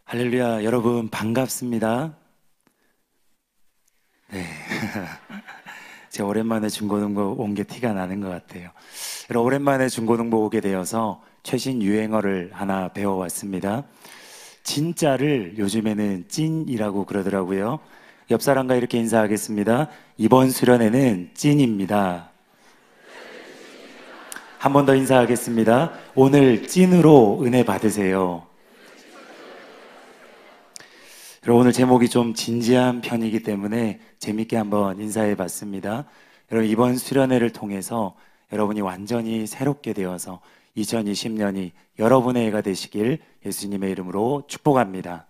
할렐루야, 여러분 반갑습니다. 네. 제가 오랜만에 중고등부 온 게 티가 나는 것 같아요. 여러분, 오랜만에 중고등부 오게 되어서 최신 유행어를 하나 배워왔습니다. 진짜를 요즘에는 찐이라고 그러더라고요. 옆 사람과 이렇게 인사하겠습니다. 이번 수련회는 찐입니다. 한 번 더 인사하겠습니다. 오늘 찐으로 은혜 받으세요. 여러분, 오늘 제목이 좀 진지한 편이기 때문에 재밌게 한번 인사해 봤습니다. 여러분, 이번 수련회를 통해서 여러분이 완전히 새롭게 되어서 2020년이 여러분의 해가 되시길 예수님의 이름으로 축복합니다.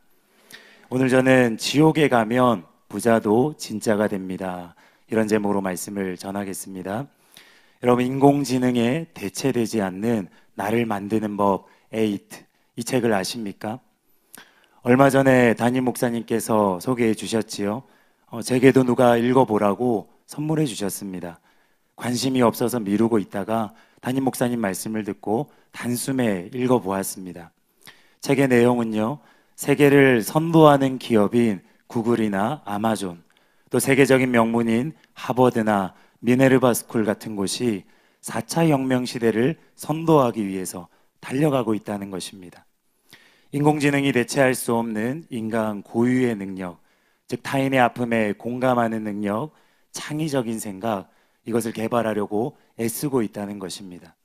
오늘 저는 지옥에 가면 부자도 진짜가 됩니다. 이런 제목으로 말씀을 전하겠습니다. 여러분, 인공지능에 대체되지 않는 나를 만드는 법 8, 이 책을 아십니까? 얼마 전에 담임 목사님께서 소개해 주셨지요. 제게도 누가 읽어보라고 선물해 주셨습니다. 관심이 없어서 미루고 있다가 담임 목사님 말씀을 듣고 단숨에 읽어보았습니다. 책의 내용은요, 세계를 선도하는 기업인 구글이나 아마존, 또 세계적인 명문인 하버드나 미네르바 스쿨 같은 곳이 4차 혁명 시대를 선도하기 위해서 달려가고 있다는 것입니다. 인공지능이 대체할 수 없는 인간 고유의 능력, 즉 타인의 아픔에 공감하는 능력, 창의적인 생각, 이것을 개발하려고 애쓰고 있다는 것입니다.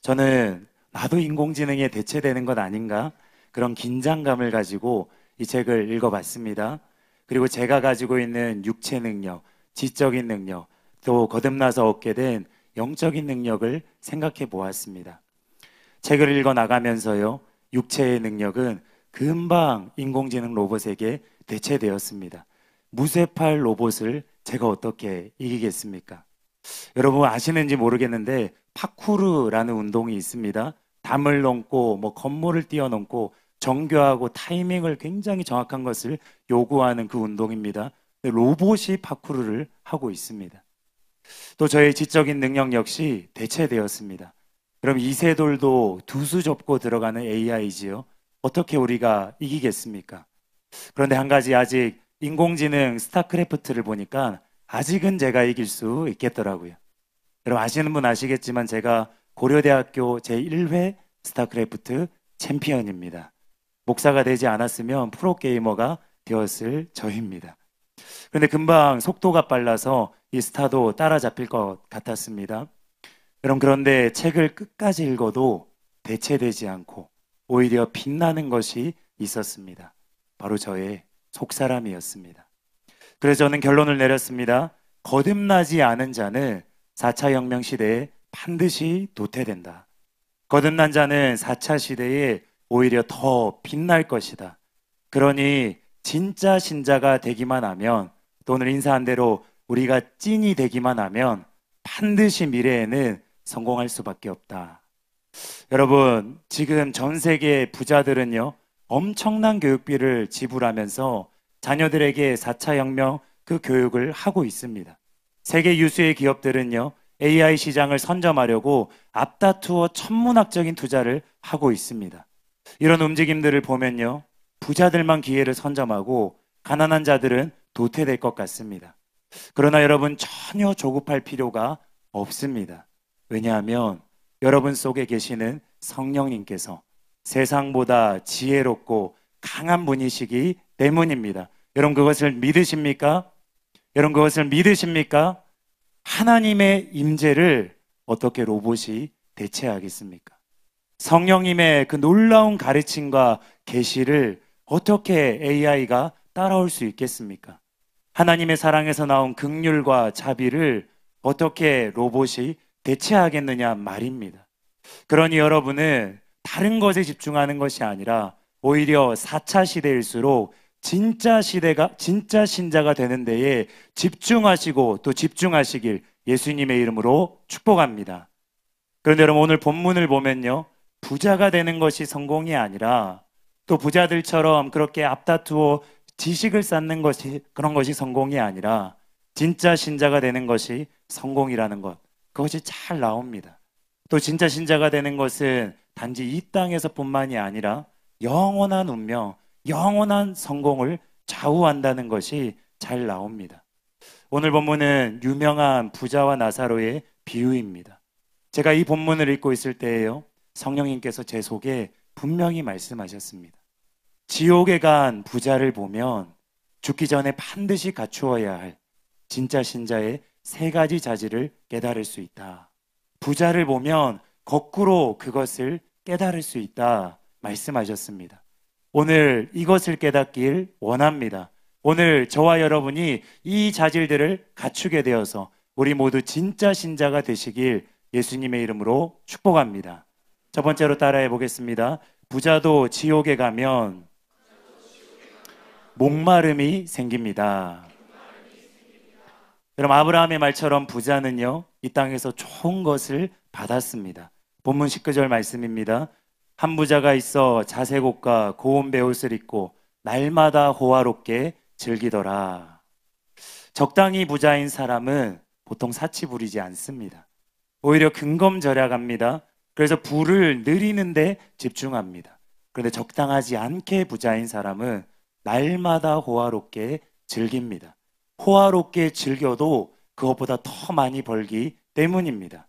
저는 나도 인공지능에 대체되는 것 아닌가? 그런 긴장감을 가지고 이 책을 읽어봤습니다. 그리고 제가 가지고 있는 육체 능력, 지적인 능력, 또 거듭나서 얻게 된 영적인 능력을 생각해 보았습니다. 책을 읽어 나가면서요, 육체의 능력은 금방 인공지능 로봇에게 대체되었습니다. 무쇠팔 로봇을 제가 어떻게 이기겠습니까? 여러분 아시는지 모르겠는데 파쿠르라는 운동이 있습니다. 담을 넘고 건물을 뛰어넘고 정교하고 타이밍을 굉장히 정확한 것을 요구하는 그 운동입니다. 로봇이 파쿠르를 하고 있습니다. 또 저의 지적인 능력 역시 대체되었습니다. 그럼 이세돌도 두 수 접고 들어가는 AI지요. 어떻게 우리가 이기겠습니까? 그런데 한 가지 아직 인공지능 스타크래프트를 보니까 아직은 제가 이길 수 있겠더라고요. 여러분 아시는 분 아시겠지만 제가 고려대학교 제1회 스타크래프트 챔피언입니다. 목사가 되지 않았으면 프로게이머가 되었을 저입니다. 그런데 금방 속도가 빨라서 이 스타도 따라잡힐 것 같았습니다. 여러분 그런데 책을 끝까지 읽어도 대체되지 않고 오히려 빛나는 것이 있었습니다. 바로 저의 속사람이었습니다. 그래서 저는 결론을 내렸습니다. 거듭나지 않은 자는 4차 혁명 시대에 반드시 도태된다. 거듭난 자는 4차 시대에 오히려 더 빛날 것이다. 그러니 진짜 신자가 되기만 하면, 또 오늘 인사한 대로 우리가 찐이 되기만 하면 반드시 미래에는 성공할 수밖에 없다. 여러분, 지금 전 세계 부자들은요, 엄청난 교육비를 지불하면서 자녀들에게 4차 혁명 그 교육을 하고 있습니다. 세계 유수의 기업들은요, AI 시장을 선점하려고 앞다투어 천문학적인 투자를 하고 있습니다. 이런 움직임들을 보면요, 부자들만 기회를 선점하고 가난한 자들은 도태될 것 같습니다. 그러나 여러분 전혀 조급할 필요가 없습니다. 왜냐하면 여러분 속에 계시는 성령님께서 세상보다 지혜롭고 강한 분이시기 때문입니다. 여러분 그것을 믿으십니까? 여러분 그것을 믿으십니까? 하나님의 임재를 어떻게 로봇이 대체하겠습니까? 성령님의 그 놀라운 가르침과 계시를 어떻게 AI가 따라올 수 있겠습니까? 하나님의 사랑에서 나온 긍휼과 자비를 어떻게 로봇이 대체하겠느냐 말입니다. 그러니 여러분은 다른 것에 집중하는 것이 아니라 오히려 4차 시대일수록 진짜 신자가 되는 데에 집중하시고 또 집중하시길 예수님의 이름으로 축복합니다. 그런데 여러분 오늘 본문을 보면요, 부자가 되는 것이 성공이 아니라 또 부자들처럼 그렇게 앞다투어 지식을 쌓는 것이, 그런 것이 성공이 아니라 진짜 신자가 되는 것이 성공이라는 것, 그것이 잘 나옵니다. 또 진짜 신자가 되는 것은 단지 이 땅에서뿐만이 아니라 영원한 운명, 영원한 성공을 좌우한다는 것이 잘 나옵니다. 오늘 본문은 유명한 부자와 나사로의 비유입니다. 제가 이 본문을 읽고 있을 때에요, 성령님께서 제 속에 분명히 말씀하셨습니다. 지옥에 간 부자를 보면 죽기 전에 반드시 갖추어야 할 진짜 신자의 세 가지 자질을 깨달을 수 있다. 부자를 보면 거꾸로 그것을 깨달을 수 있다 말씀하셨습니다. 오늘 이것을 깨닫길 원합니다. 오늘 저와 여러분이 이 자질들을 갖추게 되어서 우리 모두 진짜 신자가 되시길 예수님의 이름으로 축복합니다. 첫 번째로 따라해 보겠습니다. 부자도 지옥에 가면 목마름이 생깁니다. 그럼 아브라함의 말처럼 부자는요, 이 땅에서 좋은 것을 받았습니다. 본문 19절 말씀입니다. 한 부자가 있어 자색 옷과 고운 베옷을 입고 날마다 호화롭게 즐기더라. 적당히 부자인 사람은 보통 사치 부리지 않습니다. 오히려 근검절약합니다. 그래서 부를 누리는데 집중합니다. 그런데 적당하지 않게 부자인 사람은 날마다 호화롭게 즐깁니다. 호화롭게 즐겨도 그것보다 더 많이 벌기 때문입니다.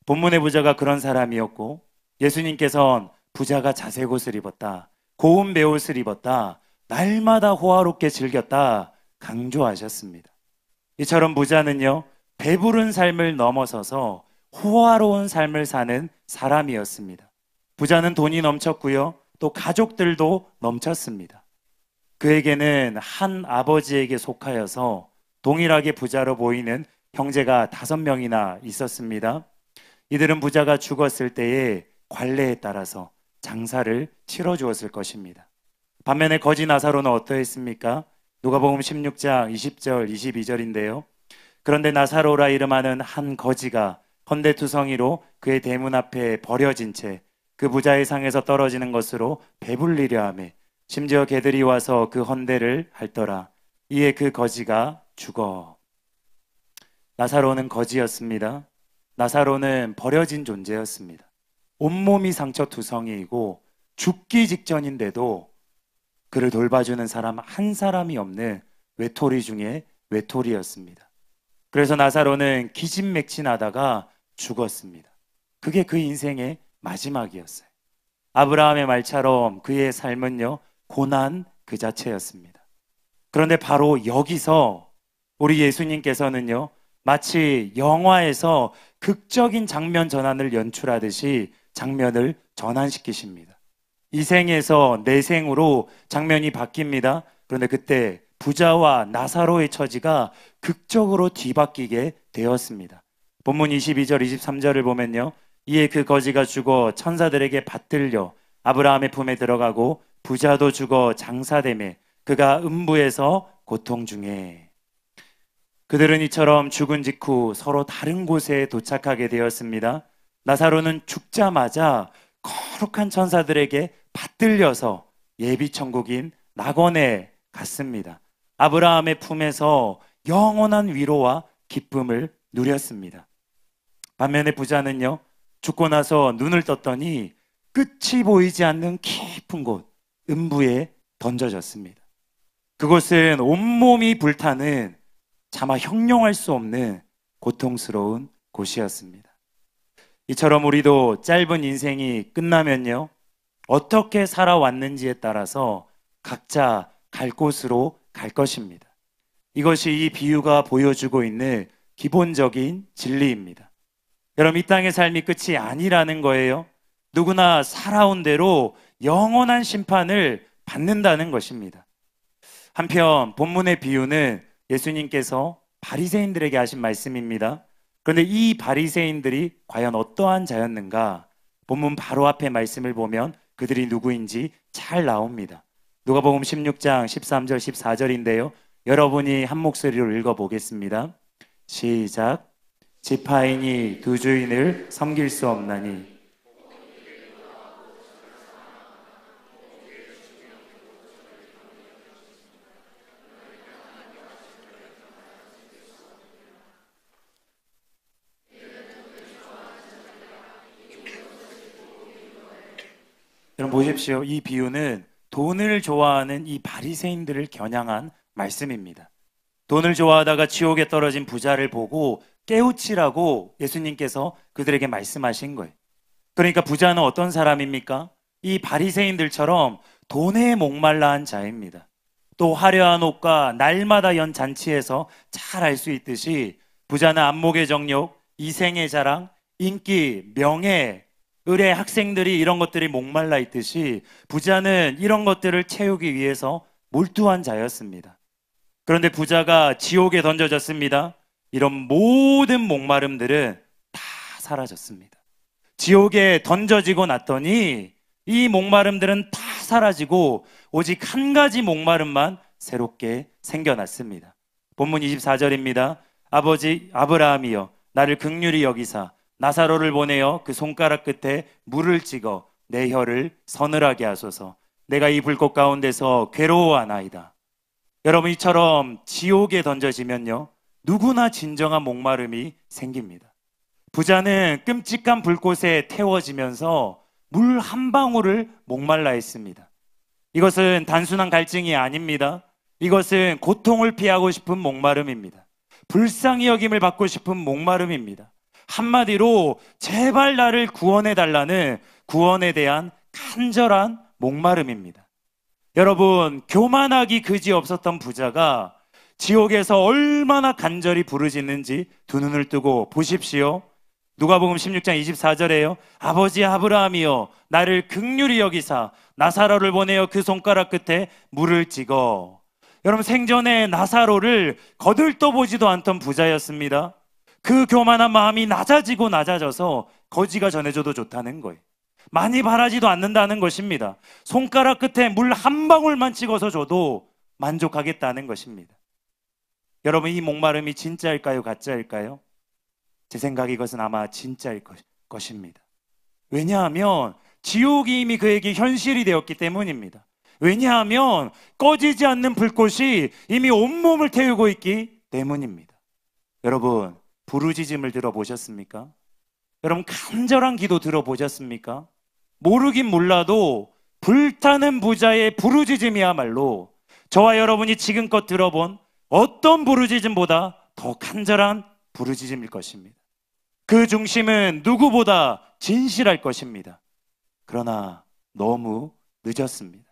본문의 부자가 그런 사람이었고, 예수님께서는 부자가 자색 옷을 입었다, 고운 베옷을 입었다, 날마다 호화롭게 즐겼다 강조하셨습니다. 이처럼 부자는요, 배부른 삶을 넘어서서 호화로운 삶을 사는 사람이었습니다. 부자는 돈이 넘쳤고요, 또 가족들도 넘쳤습니다. 그에게는 한 아버지에게 속하여서 동일하게 부자로 보이는 형제가 5명이나 있었습니다. 이들은 부자가 죽었을 때의 관례에 따라서 장사를 치러주었을 것입니다. 반면에 거지 나사로는 어떠했습니까? 누가복음 16장 20절 22절인데요. 그런데 나사로라 이름하는 한 거지가 헌데투성이로 그의 대문 앞에 버려진 채 그 부자의 상에서 떨어지는 것으로 배불리려 하며 심지어 개들이 와서 그 헌대를 핥더라. 이에 그 거지가 죽어. 나사로는 거지였습니다. 나사로는 버려진 존재였습니다. 온몸이 상처투성이이고 죽기 직전인데도 그를 돌봐주는 사람 한 사람이 없는 외톨이 중에 외톨이였습니다. 그래서 나사로는 기진맥진하다가 죽었습니다. 그게 그 인생의 마지막이었어요. 아브라함의 말처럼 그의 삶은요, 고난 그 자체였습니다. 그런데 바로 여기서 우리 예수님께서는요, 마치 영화에서 극적인 장면 전환을 연출하듯이 장면을 전환시키십니다. 이 생에서 내 생으로 장면이 바뀝니다. 그런데 그때 부자와 나사로의 처지가 극적으로 뒤바뀌게 되었습니다. 본문 22절 23절을 보면요, 이에 그 거지가 죽어 천사들에게 받들려 아브라함의 품에 들어가고 부자도 죽어 장사되매 그가 음부에서 고통 중에. 그들은 이처럼 죽은 직후 서로 다른 곳에 도착하게 되었습니다. 나사로는 죽자마자 거룩한 천사들에게 받들려서 예비천국인 낙원에 갔습니다. 아브라함의 품에서 영원한 위로와 기쁨을 누렸습니다. 반면에 부자는요, 죽고 나서 눈을 떴더니 끝이 보이지 않는 깊은 곳, 음부에 던져졌습니다. 그곳은 온몸이 불타는 차마 형용할 수 없는 고통스러운 곳이었습니다. 이처럼 우리도 짧은 인생이 끝나면요, 어떻게 살아왔는지에 따라서 각자 갈 곳으로 갈 것입니다. 이것이 이 비유가 보여주고 있는 기본적인 진리입니다. 여러분, 이 땅의 삶이 끝이 아니라는 거예요. 누구나 살아온 대로 영원한 심판을 받는다는 것입니다. 한편 본문의 비유는 예수님께서 바리새인들에게 하신 말씀입니다. 그런데 이 바리새인들이 과연 어떠한 자였는가? 본문 바로 앞에 말씀을 보면 그들이 누구인지 잘 나옵니다. 누가복음 16장 13절 14절인데요. 여러분이 한 목소리로 읽어보겠습니다. 시작. 지파인이 두 주인을 섬길 수 없나니. 여러분 보십시오. 이 비유는 돈을 좋아하는 이 바리새인들을 겨냥한 말씀입니다. 돈을 좋아하다가 지옥에 떨어진 부자를 보고 깨우치라고 예수님께서 그들에게 말씀하신 거예요. 그러니까 부자는 어떤 사람입니까? 이 바리새인들처럼 돈에 목말라 한 자입니다. 또 화려한 옷과 날마다 연 잔치에서 잘 알 수 있듯이 부자는 안목의 정욕, 이생의 자랑, 인기, 명예, 의뢰 학생들이 이런 것들이 목말라 있듯이 부자는 이런 것들을 채우기 위해서 몰두한 자였습니다. 그런데 부자가 지옥에 던져졌습니다. 이런 모든 목마름들은 다 사라졌습니다. 지옥에 던져지고 났더니 이 목마름들은 다 사라지고 오직 한 가지 목마름만 새롭게 생겨났습니다. 본문 24절입니다. 아버지 아브라함이여 나를 긍휼히 여기사 나사로를 보내어 그 손가락 끝에 물을 찍어 내 혀를 서늘하게 하소서. 내가 이 불꽃 가운데서 괴로워하나이다. 여러분, 이처럼 지옥에 던져지면요, 누구나 진정한 목마름이 생깁니다. 부자는 끔찍한 불꽃에 태워지면서 물 한 방울을 목말라 했습니다. 이것은 단순한 갈증이 아닙니다. 이것은 고통을 피하고 싶은 목마름입니다. 불쌍히 여김을 받고 싶은 목마름입니다. 한마디로 제발 나를 구원해달라는 구원에 대한 간절한 목마름입니다. 여러분, 교만하기 그지없었던 부자가 지옥에서 얼마나 간절히 부르짖는지 두 눈을 뜨고 보십시오. 누가복음 16장 24절에요. 아버지 아브라함이여 나를 긍휼히 여기사 나사로를 보내어 그 손가락 끝에 물을 찍어. 여러분, 생전에 나사로를 거들떠보지도 않던 부자였습니다. 그 교만한 마음이 낮아져서 거지가 전해줘도 좋다는 거예요. 많이 바라지도 않는다는 것입니다. 손가락 끝에 물 한 방울만 찍어서 줘도 만족하겠다는 것입니다. 여러분, 이 목마름이 진짜일까요? 가짜일까요? 제 생각에 이것은 아마 진짜일 것입니다. 왜냐하면 지옥이 이미 그에게 현실이 되었기 때문입니다. 왜냐하면 꺼지지 않는 불꽃이 이미 온몸을 태우고 있기 때문입니다. 여러분, 부르짖음을 들어보셨습니까? 여러분, 간절한 기도 들어보셨습니까? 모르긴 몰라도 불타는 부자의 부르짖음이야말로 저와 여러분이 지금껏 들어본 어떤 부르짖음보다 더 간절한 부르짖음일 것입니다. 그 중심은 누구보다 진실할 것입니다. 그러나 너무 늦었습니다.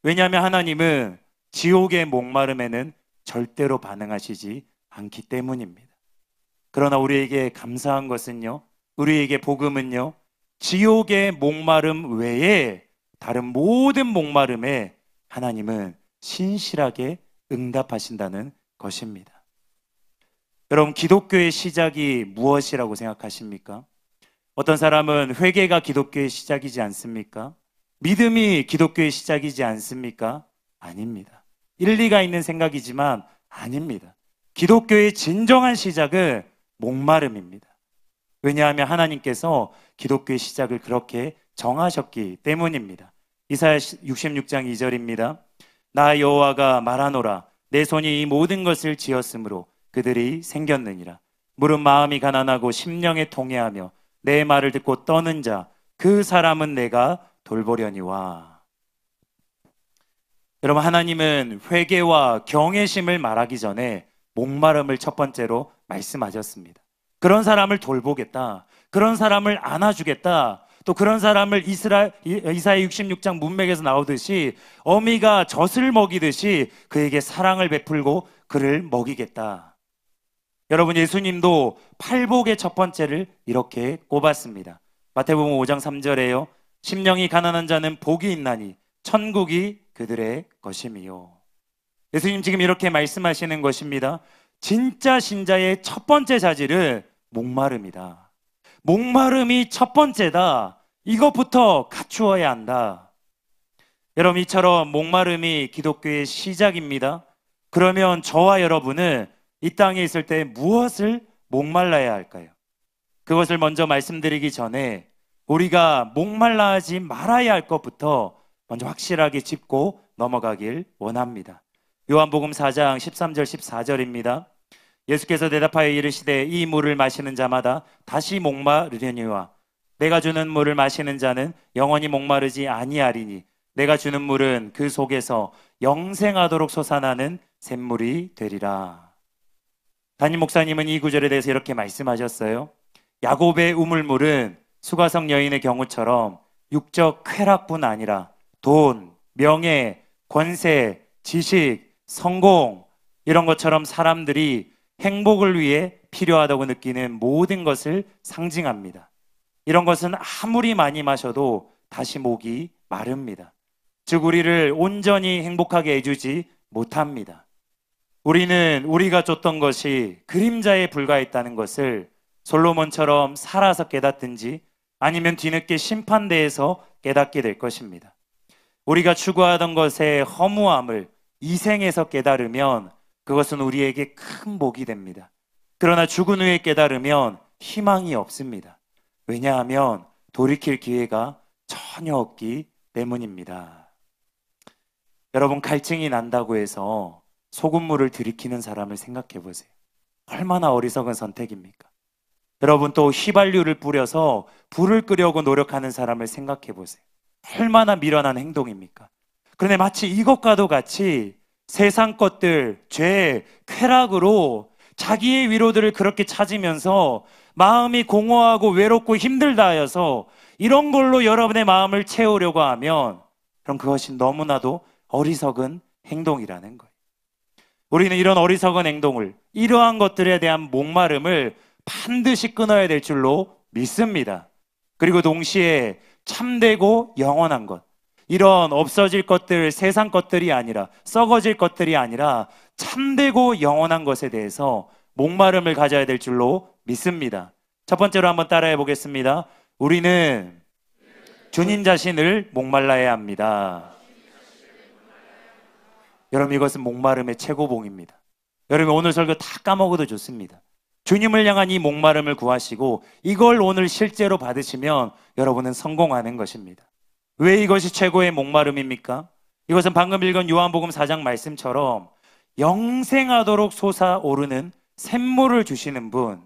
왜냐하면 하나님은 지옥의 목마름에는 절대로 반응하시지 않기 때문입니다. 그러나 우리에게 감사한 것은요, 우리에게 복음은요, 지옥의 목마름 외에 다른 모든 목마름에 하나님은 신실하게 응답하신다는 것입니다. 여러분, 기독교의 시작이 무엇이라고 생각하십니까? 어떤 사람은 회개가 기독교의 시작이지 않습니까? 믿음이 기독교의 시작이지 않습니까? 아닙니다. 일리가 있는 생각이지만 아닙니다. 기독교의 진정한 시작은 목마름입니다. 왜냐하면 하나님께서 기독교의 시작을 그렇게 정하셨기 때문입니다. 이사야 66장 2절입니다. 나 여호와가 말하노라 내 손이 이 모든 것을 지었으므로 그들이 생겼느니라. 물은 마음이 가난하고 심령에 통회하며 내 말을 듣고 떠는 자 그 사람은 내가 돌보려니와. 여러분, 하나님은 회개와 경외심을 말하기 전에 목마름을 첫 번째로 말씀하셨습니다. 그런 사람을 돌보겠다, 그런 사람을 안아주겠다, 또 그런 사람을 이사야 66장 문맥에서 나오듯이 어미가 젖을 먹이듯이 그에게 사랑을 베풀고 그를 먹이겠다. 여러분, 예수님도 팔복의 첫 번째를 이렇게 꼽았습니다. 마태복음 5장 3절에요. 심령이 가난한 자는 복이 있나니 천국이 그들의 것임이요. 예수님 지금 이렇게 말씀하시는 것입니다. 진짜 신자의 첫 번째 자질은 목마름이다. 목마름이 첫 번째다. 이것부터 갖추어야 한다. 여러분, 이처럼 목마름이 기독교의 시작입니다. 그러면 저와 여러분은 이 땅에 있을 때 무엇을 목말라야 할까요? 그것을 먼저 말씀드리기 전에 우리가 목말라 하지 말아야 할 것부터 먼저 확실하게 짚고 넘어가길 원합니다. 요한복음 4장 13절 14절입니다. 예수께서 대답하여 이르시되 이 물을 마시는 자마다 다시 목마르려니와 내가 주는 물을 마시는 자는 영원히 목마르지 아니하리니 내가 주는 물은 그 속에서 영생하도록 솟아나는 샘물이 되리라. 담임 목사님은 이 구절에 대해서 이렇게 말씀하셨어요. 야곱의 우물물은 수가성 여인의 경우처럼 육적 쾌락뿐 아니라 돈, 명예, 권세, 지식, 성공 이런 것처럼 사람들이 행복을 위해 필요하다고 느끼는 모든 것을 상징합니다. 이런 것은 아무리 많이 마셔도 다시 목이 마릅니다. 즉 우리를 온전히 행복하게 해주지 못합니다. 우리는 우리가 줬던 것이 그림자에 불과했다는 것을 솔로몬처럼 살아서 깨닫든지 아니면 뒤늦게 심판대에서 깨닫게 될 것입니다. 우리가 추구하던 것의 허무함을 이 생에서 깨달으면 그것은 우리에게 큰 복이 됩니다. 그러나 죽은 후에 깨달으면 희망이 없습니다. 왜냐하면 돌이킬 기회가 전혀 없기 때문입니다. 여러분, 갈증이 난다고 해서 소금물을 들이키는 사람을 생각해 보세요. 얼마나 어리석은 선택입니까? 여러분, 또 휘발유를 뿌려서 불을 끄려고 노력하는 사람을 생각해 보세요. 얼마나 미련한 행동입니까? 그런데 마치 이것과도 같이 세상 것들, 죄, 쾌락으로 자기의 위로들을 그렇게 찾으면서 마음이 공허하고 외롭고 힘들다 하여서 이런 걸로 여러분의 마음을 채우려고 하면 그럼 그것이 너무나도 어리석은 행동이라는 거예요. 우리는 이런 어리석은 행동을, 이러한 것들에 대한 목마름을 반드시 끊어야 될 줄로 믿습니다. 그리고 동시에 참되고 영원한 것, 이런 없어질 것들, 세상 것들이 아니라, 썩어질 것들이 아니라 참되고 영원한 것에 대해서 목마름을 가져야 될 줄로 믿습니다. 첫 번째로 한번 따라해 보겠습니다. 우리는 주님 자신을 목말라야 합니다. 여러분, 이것은 목마름의 최고봉입니다. 여러분, 오늘 설교 다 까먹어도 좋습니다. 주님을 향한 이 목마름을 구하시고 이걸 오늘 실제로 받으시면 여러분은 성공하는 것입니다. 왜 이것이 최고의 목마름입니까? 이것은 방금 읽은 요한복음 4장 말씀처럼 영생하도록 솟아오르는 샘물을 주시는 분,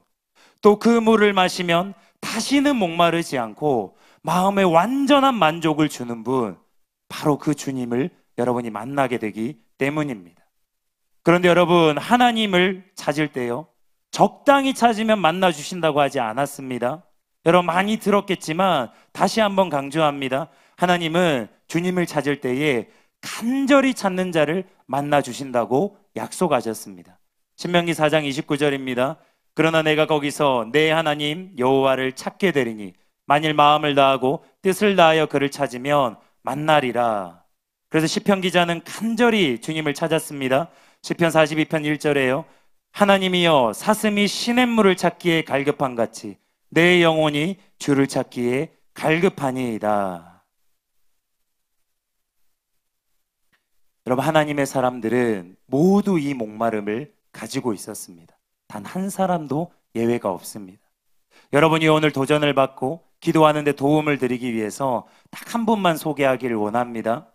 또 그 물을 마시면 다시는 목마르지 않고 마음에 완전한 만족을 주는 분, 바로 그 주님을 여러분이 만나게 되기 때문입니다. 그런데 여러분, 하나님을 찾을 때요, 적당히 찾으면 만나 주신다고 하지 않았습니다. 여러분 많이 들었겠지만 다시 한번 강조합니다. 하나님은 주님을 찾을 때에 간절히 찾는 자를 만나 주신다고 약속하셨습니다. 신명기 4장 29절입니다. 그러나 내가 거기서 내 하나님 여호와를 찾게 되리니 만일 마음을 다하고 뜻을 다하여 그를 찾으면 만나리라. 그래서 시편 기자는 간절히 주님을 찾았습니다. 시편 42편 1절에요. 하나님이여 사슴이 시냇물을 찾기에 갈급한 같이 내 영혼이 주를 찾기에 갈급하니이다. 여러분, 하나님의 사람들은 모두 이 목마름을 가지고 있었습니다. 단 한 사람도 예외가 없습니다. 여러분이 오늘 도전을 받고 기도하는데 도움을 드리기 위해서 딱 한 분만 소개하기를 원합니다.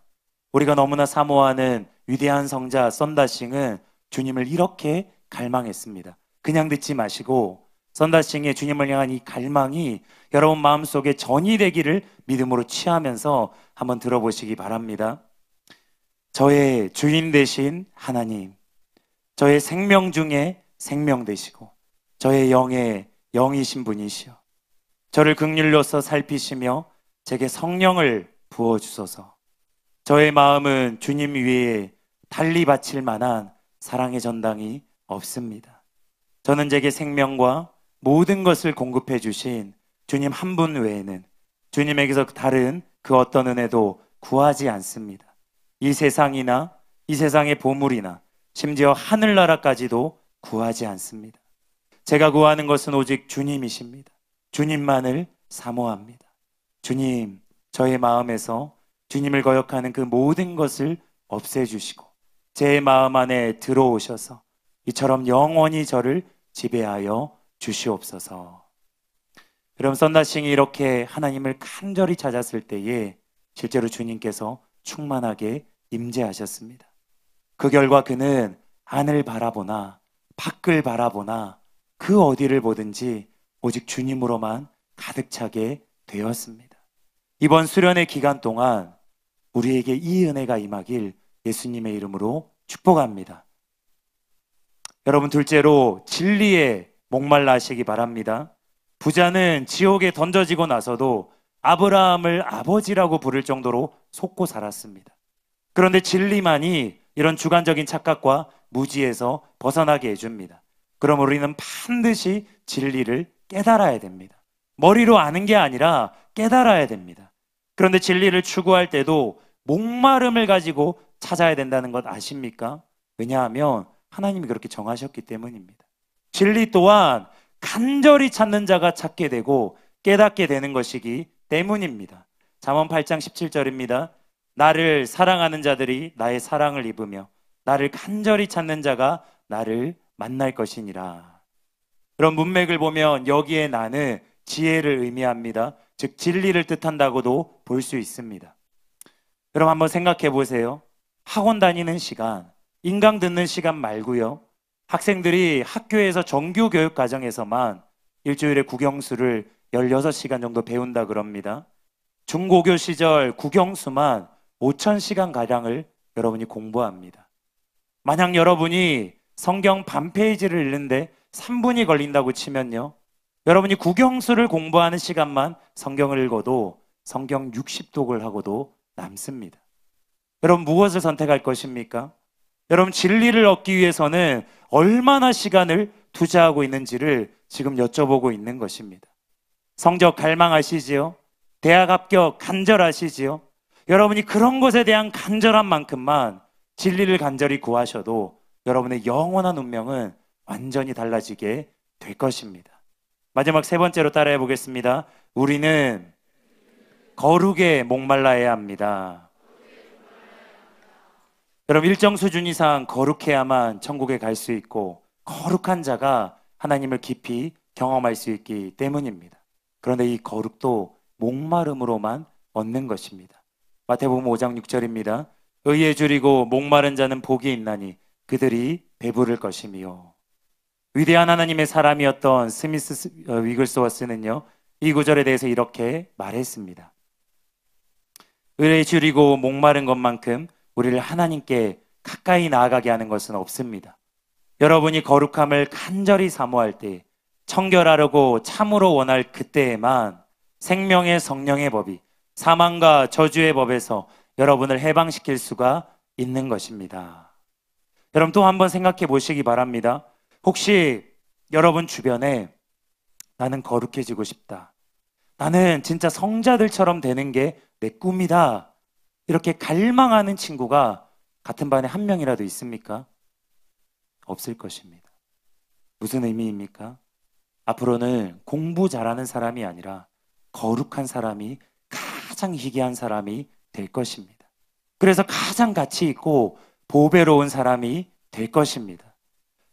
우리가 너무나 사모하는 위대한 성자 썬다싱은 주님을 이렇게 갈망했습니다. 그냥 듣지 마시고 썬다싱의 주님을 향한 이 갈망이 여러분 마음속에 전이 되기를 믿음으로 취하면서 한번 들어보시기 바랍니다. 저의 주인 되신 하나님, 저의 생명 중에 생명 되시고 저의 영의 영이신 분이시여, 저를 긍휼로서 살피시며 제게 성령을 부어주소서. 저의 마음은 주님 위에 달리 바칠 만한 사랑의 전당이 없습니다. 저는 제게 생명과 모든 것을 공급해 주신 주님 한 분 외에는 주님에게서 다른 그 어떤 은혜도 구하지 않습니다. 이 세상이나 이 세상의 보물이나 심지어 하늘나라까지도 구하지 않습니다. 제가 구하는 것은 오직 주님이십니다. 주님만을 사모합니다. 주님, 저의 마음에서 주님을 거역하는 그 모든 것을 없애주시고 제 마음 안에 들어오셔서 이처럼 영원히 저를 지배하여 주시옵소서. 여러분, 썬다싱이 이렇게 하나님을 간절히 찾았을 때에 실제로 주님께서 충만하게 임재하셨습니다. 그 결과 그는 하늘 바라보나 밖을 바라보나 그 어디를 보든지 오직 주님으로만 가득 차게 되었습니다. 이번 수련의 기간 동안 우리에게 이 은혜가 임하길 예수님의 이름으로 축복합니다. 여러분, 둘째로 진리에 목말라 하시기 바랍니다. 부자는 지옥에 던져지고 나서도 아브라함을 아버지라고 부를 정도로 속고 살았습니다. 그런데 진리만이 이런 주관적인 착각과 무지에서 벗어나게 해줍니다. 그럼 우리는 반드시 진리를 깨달아야 됩니다. 머리로 아는 게 아니라 깨달아야 됩니다. 그런데 진리를 추구할 때도 목마름을 가지고 찾아야 된다는 것 아십니까? 왜냐하면 하나님이 그렇게 정하셨기 때문입니다. 진리 또한 간절히 찾는 자가 찾게 되고 깨닫게 되는 것이기 때문입니다. 잠언 8장 17절입니다. 나를 사랑하는 자들이 나의 사랑을 입으며 나를 간절히 찾는 자가 나를 만날 것이니라. 그런 문맥을 보면 여기에 나는 지혜를 의미합니다. 즉 진리를 뜻한다고도 볼 수 있습니다. 여러분, 한번 생각해 보세요. 학원 다니는 시간, 인강 듣는 시간 말고요, 학생들이 학교에서 정규 교육 과정에서만 일주일에 국영수를 16시간 정도 배운다 그럽니다. 중고교 시절 국영수만 5,000시간가량을 여러분이 공부합니다. 만약 여러분이 성경 반 페이지를 읽는데 3분이 걸린다고 치면요, 여러분이 국영수를 공부하는 시간만 성경을 읽어도 성경 60독을 하고도 남습니다. 여러분, 무엇을 선택할 것입니까? 여러분, 진리를 얻기 위해서는 얼마나 시간을 투자하고 있는지를 지금 여쭤보고 있는 것입니다. 성적 갈망하시지요? 대학 합격 간절하시지요? 여러분이 그런 것에 대한 간절한 만큼만 진리를 간절히 구하셔도 여러분의 영원한 운명은 완전히 달라지게 될 것입니다. 마지막 세 번째로 따라해 보겠습니다. 우리는 거룩에 목말라야 합니다. 여러분, 일정 수준 이상 거룩해야만 천국에 갈 수 있고 거룩한 자가 하나님을 깊이 경험할 수 있기 때문입니다. 그런데 이 거룩도 목마름으로만 얻는 것입니다. 마태복음 5장 6절입니다. 의에 줄이고 목마른 자는 복이 있나니 그들이 배부를 것이며. 위대한 하나님의 사람이었던 스미스 위글스워스는요, 이 구절에 대해서 이렇게 말했습니다. 의에 줄이고 목마른 것만큼 우리를 하나님께 가까이 나아가게 하는 것은 없습니다. 여러분이 거룩함을 간절히 사모할 때, 청결하려고 참으로 원할 그때에만 생명의 성령의 법이 사망과 저주의 법에서 여러분을 해방시킬 수가 있는 것입니다. 여러분, 또 한번 생각해 보시기 바랍니다. 혹시 여러분 주변에 나는 거룩해지고 싶다, 나는 진짜 성자들처럼 되는 게 내 꿈이다, 이렇게 갈망하는 친구가 같은 반에 한 명이라도 있습니까? 없을 것입니다. 무슨 의미입니까? 앞으로는 공부 잘하는 사람이 아니라 거룩한 사람이 가장 희귀한 사람이 될 것입니다. 그래서 가장 가치 있고 보배로운 사람이 될 것입니다.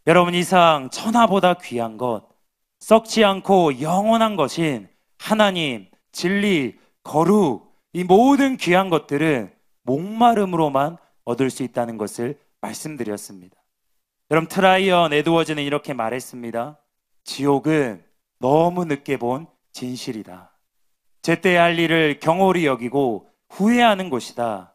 여러분, 이상 천하보다 귀한 것, 썩지 않고 영원한 것인 하나님, 진리, 거룩, 이 모든 귀한 것들은 목마름으로만 얻을 수 있다는 것을 말씀드렸습니다. 여러분, 트라이언 에드워즈는 이렇게 말했습니다. 지옥은 너무 늦게 본 진실이다. 제때 할 일을 경홀히 여기고 후회하는 곳이다.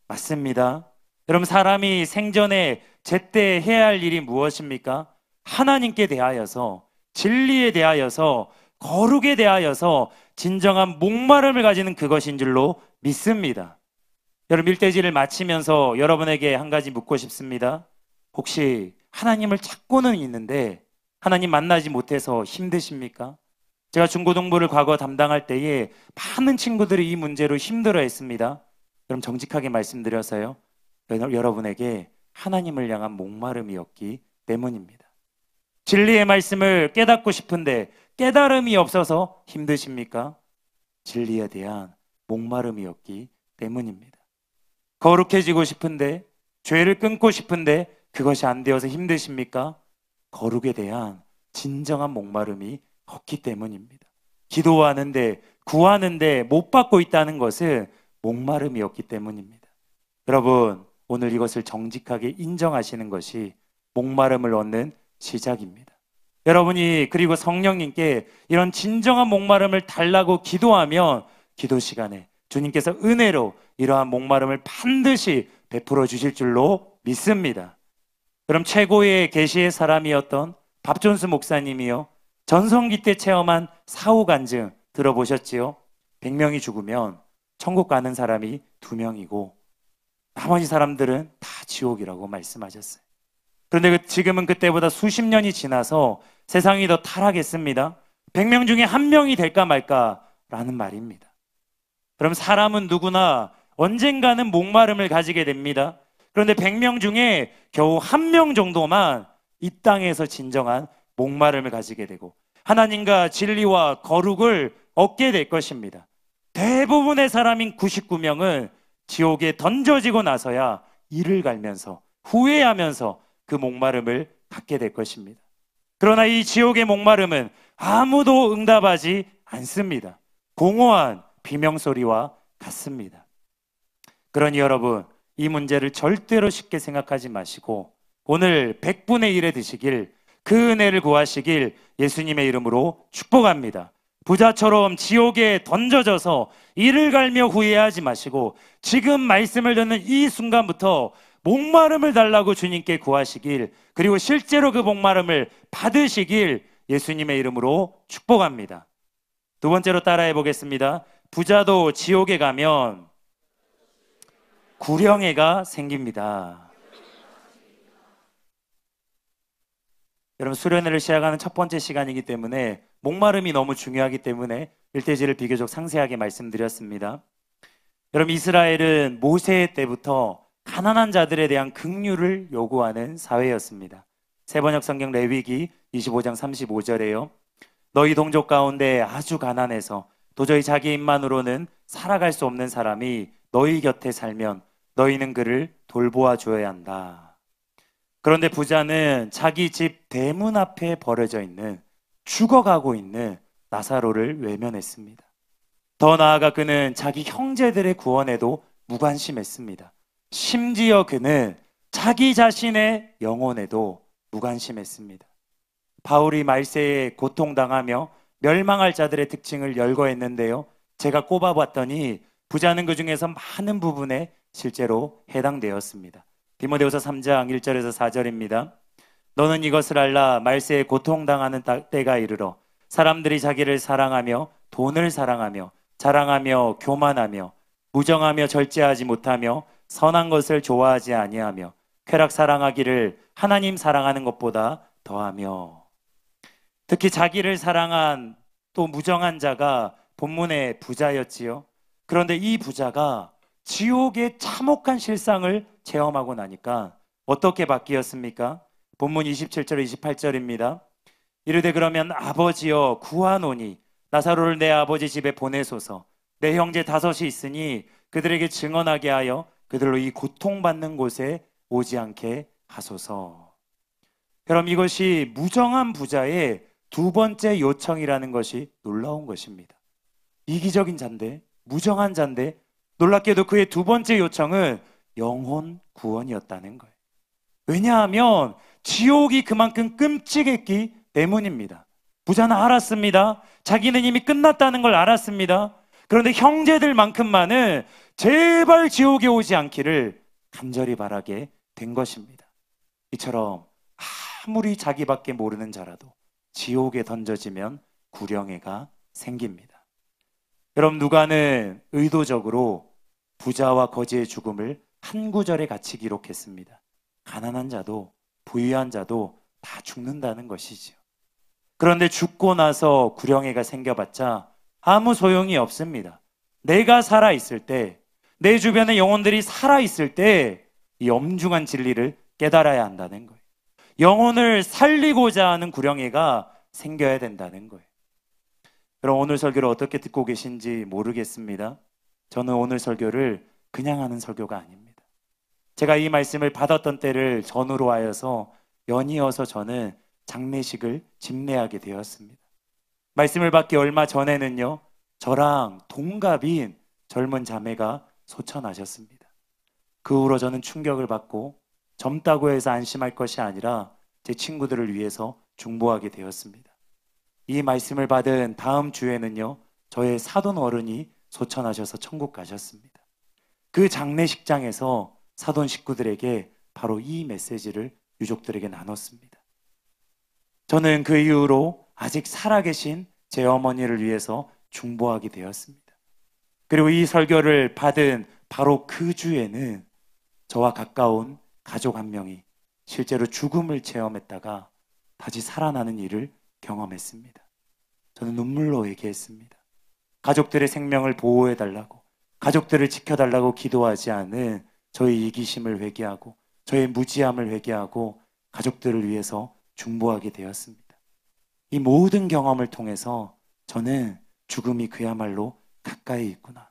맞습니다. 여러분, 사람이 생전에 제때 해야 할 일이 무엇입니까? 하나님께 대하여서, 진리에 대하여서, 거룩에 대하여서 진정한 목마름을 가지는 그것인 줄로 믿습니다. 여러분, 일대지를 마치면서 여러분에게 한 가지 묻고 싶습니다. 혹시 하나님을 찾고는 있는데 하나님 만나지 못해서 힘드십니까? 제가 중고등부를 과거 담당할 때에 많은 친구들이 이 문제로 힘들어했습니다. 그럼 정직하게 말씀드려서요, 여러분에게 하나님을 향한 목마름이었기 때문입니다. 진리의 말씀을 깨닫고 싶은데 깨달음이 없어서 힘드십니까? 진리에 대한 목마름이었기 때문입니다. 거룩해지고 싶은데, 죄를 끊고 싶은데 그것이 안 되어서 힘드십니까? 거룩에 대한 진정한 목마름이 없기 때문입니다. 기도하는데, 구하는데 못 받고 있다는 것은 목마름이었기 때문입니다. 여러분, 오늘 이것을 정직하게 인정하시는 것이 목마름을 얻는 시작입니다. 여러분이 그리고 성령님께 이런 진정한 목마름을 달라고 기도하면 기도 시간에 주님께서 은혜로 이러한 목마름을 반드시 베풀어 주실 줄로 믿습니다. 그럼 최고의 계시의 사람이었던 밥존스 목사님이요, 전성기 때 체험한 사후 간증 들어보셨지요? 100명이 죽으면 천국 가는 사람이 2명이고 나머지 사람들은 다 지옥이라고 말씀하셨어요. 그런데 지금은 그때보다 수십 년이 지나서 세상이 더 타락했습니다. 100명 중에 1명이 될까 말까라는 말입니다. 그럼 사람은 누구나 언젠가는 목마름을 가지게 됩니다. 그런데 100명 중에 겨우 1명 정도만 이 땅에서 진정한 목마름을 가지게 되고 하나님과 진리와 거룩을 얻게 될 것입니다. 대부분의 사람인 99명은 지옥에 던져지고 나서야 이를 갈면서 후회하면서 그 목마름을 갖게 될 것입니다. 그러나 이 지옥의 목마름은 아무도 응답하지 않습니다. 공허한 비명소리와 같습니다. 그러니 여러분, 이 문제를 절대로 쉽게 생각하지 마시고 오늘 100분의 1에 드시길, 그 은혜를 구하시길 예수님의 이름으로 축복합니다. 부자처럼 지옥에 던져져서 이를 갈며 후회하지 마시고 지금 말씀을 듣는 이 순간부터 목마름을 달라고 주님께 구하시길, 그리고 실제로 그 목마름을 받으시길 예수님의 이름으로 축복합니다. 두 번째로 따라해 보겠습니다. 부자도 지옥에 가면 구령애가 생깁니다. 여러분, 수련회를 시작하는 첫 번째 시간이기 때문에 목마름이 너무 중요하기 때문에 일대지를 비교적 상세하게 말씀드렸습니다. 여러분, 이스라엘은 모세 때부터 가난한 자들에 대한 긍휼을 요구하는 사회였습니다. 세번역 성경 레위기 25장 35절에요. 너희 동족 가운데 아주 가난해서 도저히 자기 입만으로는 살아갈 수 없는 사람이 너희 곁에 살면 너희는 그를 돌보아 줘야 한다. 그런데 부자는 자기 집 대문 앞에 버려져 있는, 죽어가고 있는 나사로를 외면했습니다. 더 나아가 그는 자기 형제들의 구원에도 무관심했습니다. 심지어 그는 자기 자신의 영혼에도 무관심했습니다. 바울이 말세에 고통당하며 멸망할 자들의 특징을 열거했는데요, 제가 꼽아봤더니 부자는 그 중에서 많은 부분에 실제로 해당되었습니다. 디모데후서 3장 1절에서 4절입니다. 너는 이것을 알라. 말세에 고통당하는 때가 이르러 사람들이 자기를 사랑하며 돈을 사랑하며 자랑하며 교만하며 무정하며 절제하지 못하며 선한 것을 좋아하지 아니하며 쾌락 사랑하기를 하나님 사랑하는 것보다 더하며. 특히 자기를 사랑한 또 무정한 자가 본문의 부자였지요. 그런데 이 부자가 지옥의 참혹한 실상을 체험하고 나니까 어떻게 바뀌었습니까? 본문 27절 28절입니다. 이르되 그러면 아버지여 구하노니 나사로를 내 아버지 집에 보내소서. 내 형제 5이 있으니 그들에게 증언하게 하여 그들로 이 고통받는 곳에 오지 않게 하소서. 그럼 이것이 무정한 부자의 두 번째 요청이라는 것이 놀라운 것입니다. 이기적인 자인데, 무정한 자인데, 놀랍게도 그의 두 번째 요청은 영혼 구원이었다는 거예요. 왜냐하면 지옥이 그만큼 끔찍했기 때문입니다. 부자는 알았습니다. 자기는 이미 끝났다는 걸 알았습니다. 그런데 형제들만큼만은 제발 지옥에 오지 않기를 간절히 바라게 된 것입니다. 이처럼 아무리 자기밖에 모르는 자라도 지옥에 던져지면 구령애가 생깁니다. 여러분, 누가는 의도적으로 부자와 거지의 죽음을 한 구절에 같이 기록했습니다. 가난한 자도 부유한 자도 다 죽는다는 것이지요. 그런데 죽고 나서 구령애가 생겨봤자 아무 소용이 없습니다. 내가 살아있을 때, 내 주변의 영혼들이 살아있을 때 이 엄중한 진리를 깨달아야 한다는 거예요. 영혼을 살리고자 하는 구령애가 생겨야 된다는 거예요. 그럼 오늘 설교를 어떻게 듣고 계신지 모르겠습니다. 저는 오늘 설교를 그냥 하는 설교가 아닙니다. 제가 이 말씀을 받았던 때를 전후로 하여서 연이어서 저는 장례식을 집례하게 되었습니다. 말씀을 받기 얼마 전에는요, 저랑 동갑인 젊은 자매가 소천하셨습니다. 그 후로 저는 충격을 받고 젊다고 해서 안심할 것이 아니라 제 친구들을 위해서 중보하게 되었습니다. 이 말씀을 받은 다음 주에는요, 저의 사돈 어른이 소천하셔서 천국 가셨습니다. 그 장례식장에서 사돈 식구들에게 바로 이 메시지를 유족들에게 나눴습니다. 저는 그 이후로 아직 살아계신 제 어머니를 위해서 중보하게 되었습니다. 그리고 이 설교를 받은 바로 그 주에는 저와 가까운 가족 한 명이 실제로 죽음을 체험했다가 다시 살아나는 일을 경험했습니다. 저는 눈물로 얘기했습니다. 가족들의 생명을 보호해달라고, 가족들을 지켜달라고 기도하지 않은 저의 이기심을 회개하고 저의 무지함을 회개하고 가족들을 위해서 중보하게 되었습니다. 이 모든 경험을 통해서 저는 죽음이 그야말로 가까이 있구나,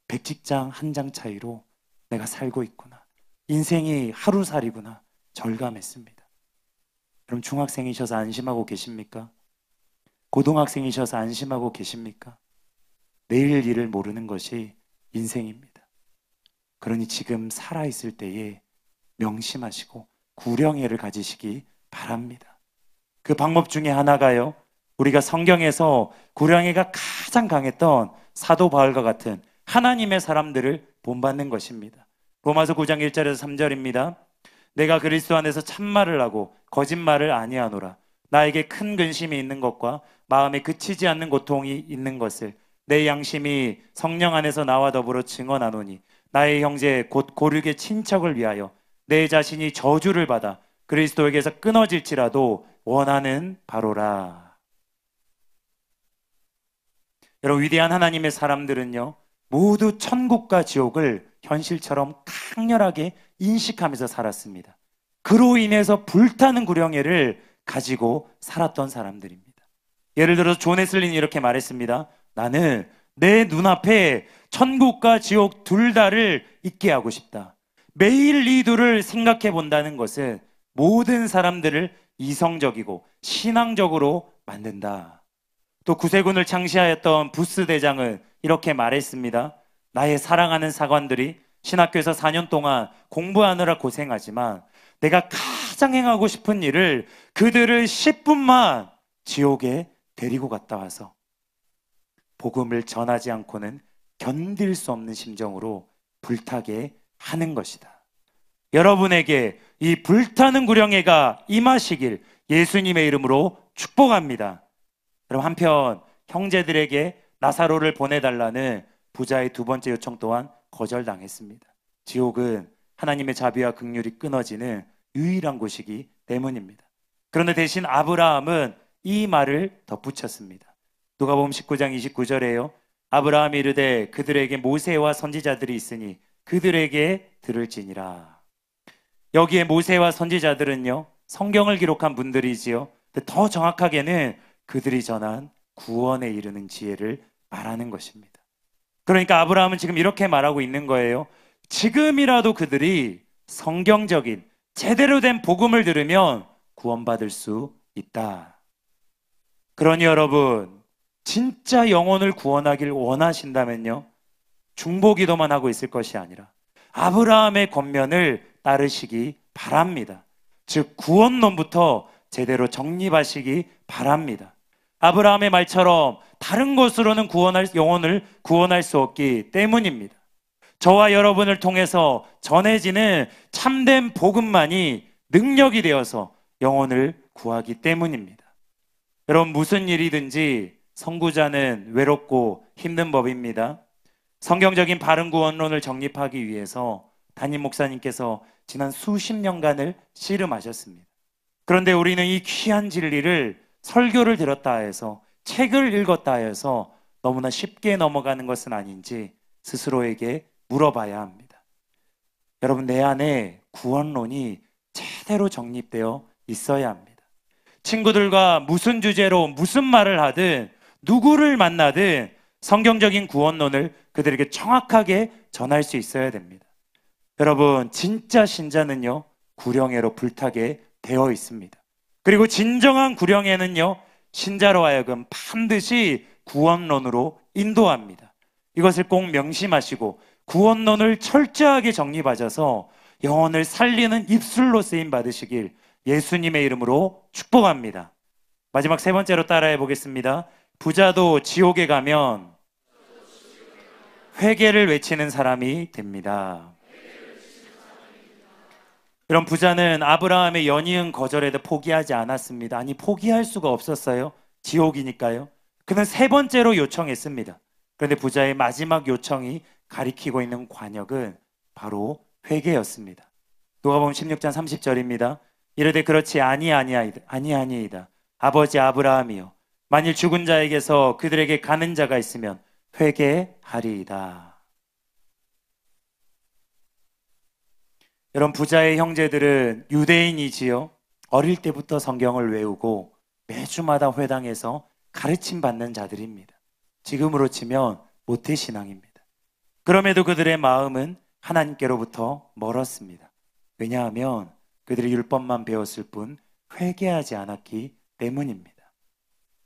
백직장 한 장 차이로 내가 살고 있구나, 인생이 하루살이구나 절감했습니다. 그럼 중학생이셔서 안심하고 계십니까? 고등학생이셔서 안심하고 계십니까? 내일 일을 모르는 것이 인생입니다. 그러니 지금 살아있을 때에 명심하시고 구령회를 가지시기 바랍니다. 그 방법 중에 하나가요, 우리가 성경에서 구령회가 가장 강했던 사도 바울과 같은 하나님의 사람들을 본받는 것입니다. 로마서 9장 1절에서 3절입니다. 내가 그리스도 안에서 참말을 하고 거짓말을 아니하노라. 나에게 큰 근심이 있는 것과 마음에 그치지 않는 고통이 있는 것을 내 양심이 성령 안에서 나와 더불어 증언하노니 나의 형제 곧 고륙의 친척을 위하여 내 자신이 저주를 받아 그리스도에게서 끊어질지라도 원하는 바로라. 여러분, 위대한 하나님의 사람들은요, 모두 천국과 지옥을 현실처럼 강렬하게 인식하면서 살았습니다. 그로 인해서 불타는 구령회를 가지고 살았던 사람들입니다. 예를 들어서 존 웨슬리는 이렇게 말했습니다. 나는 내 눈앞에 천국과 지옥 둘 다를 있게 하고 싶다. 매일 이 둘을 생각해 본다는 것은 모든 사람들을 이성적이고 신앙적으로 만든다. 또 구세군을 창시하였던 부스 대장은 이렇게 말했습니다. 나의 사랑하는 사관들이 신학교에서 4년 동안 공부하느라 고생하지만 내가 가장 행하고 싶은 일을 그들을 10분만 지옥에 데리고 갔다 와서 복음을 전하지 않고는 견딜 수 없는 심정으로 불타게 하는 것이다. 여러분에게 이 불타는 구령회가 임하시길 예수님의 이름으로 축복합니다. 여러분, 한편 형제들에게 나사로를 보내달라는 부자의 두 번째 요청 또한 거절당했습니다. 지옥은 하나님의 자비와 긍휼이 끊어지는 유일한 곳이기 때문입니다. 그런데 대신 아브라함은 이 말을 덧붙였습니다. 누가복음 19장 29절에요. 아브라함이 이르되 그들에게 모세와 선지자들이 있으니 그들에게 들을지니라. 여기에 모세와 선지자들은요, 성경을 기록한 분들이지요. 더 정확하게는 그들이 전한 구원에 이르는 지혜를 말하는 것입니다. 그러니까 아브라함은 지금 이렇게 말하고 있는 거예요. 지금이라도 그들이 성경적인 제대로 된 복음을 들으면 구원받을 수 있다. 그러니 여러분, 진짜 영혼을 구원하길 원하신다면요, 중보기도만 하고 있을 것이 아니라 아브라함의 권면을 따르시기 바랍니다. 즉 구원론부터 제대로 정립하시기 바랍니다. 아브라함의 말처럼 다른 것으로는 영혼을 구원할 수 없기 때문입니다. 저와 여러분을 통해서 전해지는 참된 복음만이 능력이 되어서 영혼을 구하기 때문입니다. 여러분, 무슨 일이든지 선구자는 외롭고 힘든 법입니다. 성경적인 바른 구원론을 정립하기 위해서 담임 목사님께서 지난 수십 년간을 씨름하셨습니다. 그런데 우리는 이 귀한 진리를 설교를 들었다 해서, 책을 읽었다 해서 너무나 쉽게 넘어가는 것은 아닌지 스스로에게 물어봐야 합니다. 여러분, 내 안에 구원론이 제대로 정립되어 있어야 합니다. 친구들과 무슨 주제로 무슨 말을 하든 누구를 만나든 성경적인 구원론을 그들에게 정확하게 전할 수 있어야 됩니다. 여러분, 진짜 신자는요, 구령회로 불타게 되어 있습니다. 그리고 진정한 구령회는요, 신자로 하여금 반드시 구원론으로 인도합니다. 이것을 꼭 명심하시고 구원론을 철저하게 정립하셔서 영혼을 살리는 입술로 쓰임 받으시길 예수님의 이름으로 축복합니다. 마지막 세 번째로 따라해 보겠습니다. 부자도 지옥에 가면 회개를 외치는 사람이 됩니다. 이런 부자는 아브라함의 연이은 거절에도 포기하지 않았습니다. 아니, 포기할 수가 없었어요. 지옥이니까요. 그는 세 번째로 요청했습니다. 그런데 부자의 마지막 요청이 가리키고 있는 관역은 바로 회개였습니다. 누가복음 16장 30절입니다. 이르되 그렇지 아니하니이다. 아버지 아브라함이여, 만일 죽은 자에게서 그들에게 가는 자가 있으면 회개하리이다. 여러분, 부자의 형제들은 유대인이지요. 어릴 때부터 성경을 외우고 매주마다 회당에서 가르침 받는 자들입니다. 지금으로 치면 모태신앙입니다. 그럼에도 그들의 마음은 하나님께로부터 멀었습니다. 왜냐하면 그들이 율법만 배웠을 뿐 회개하지 않았기 때문입니다.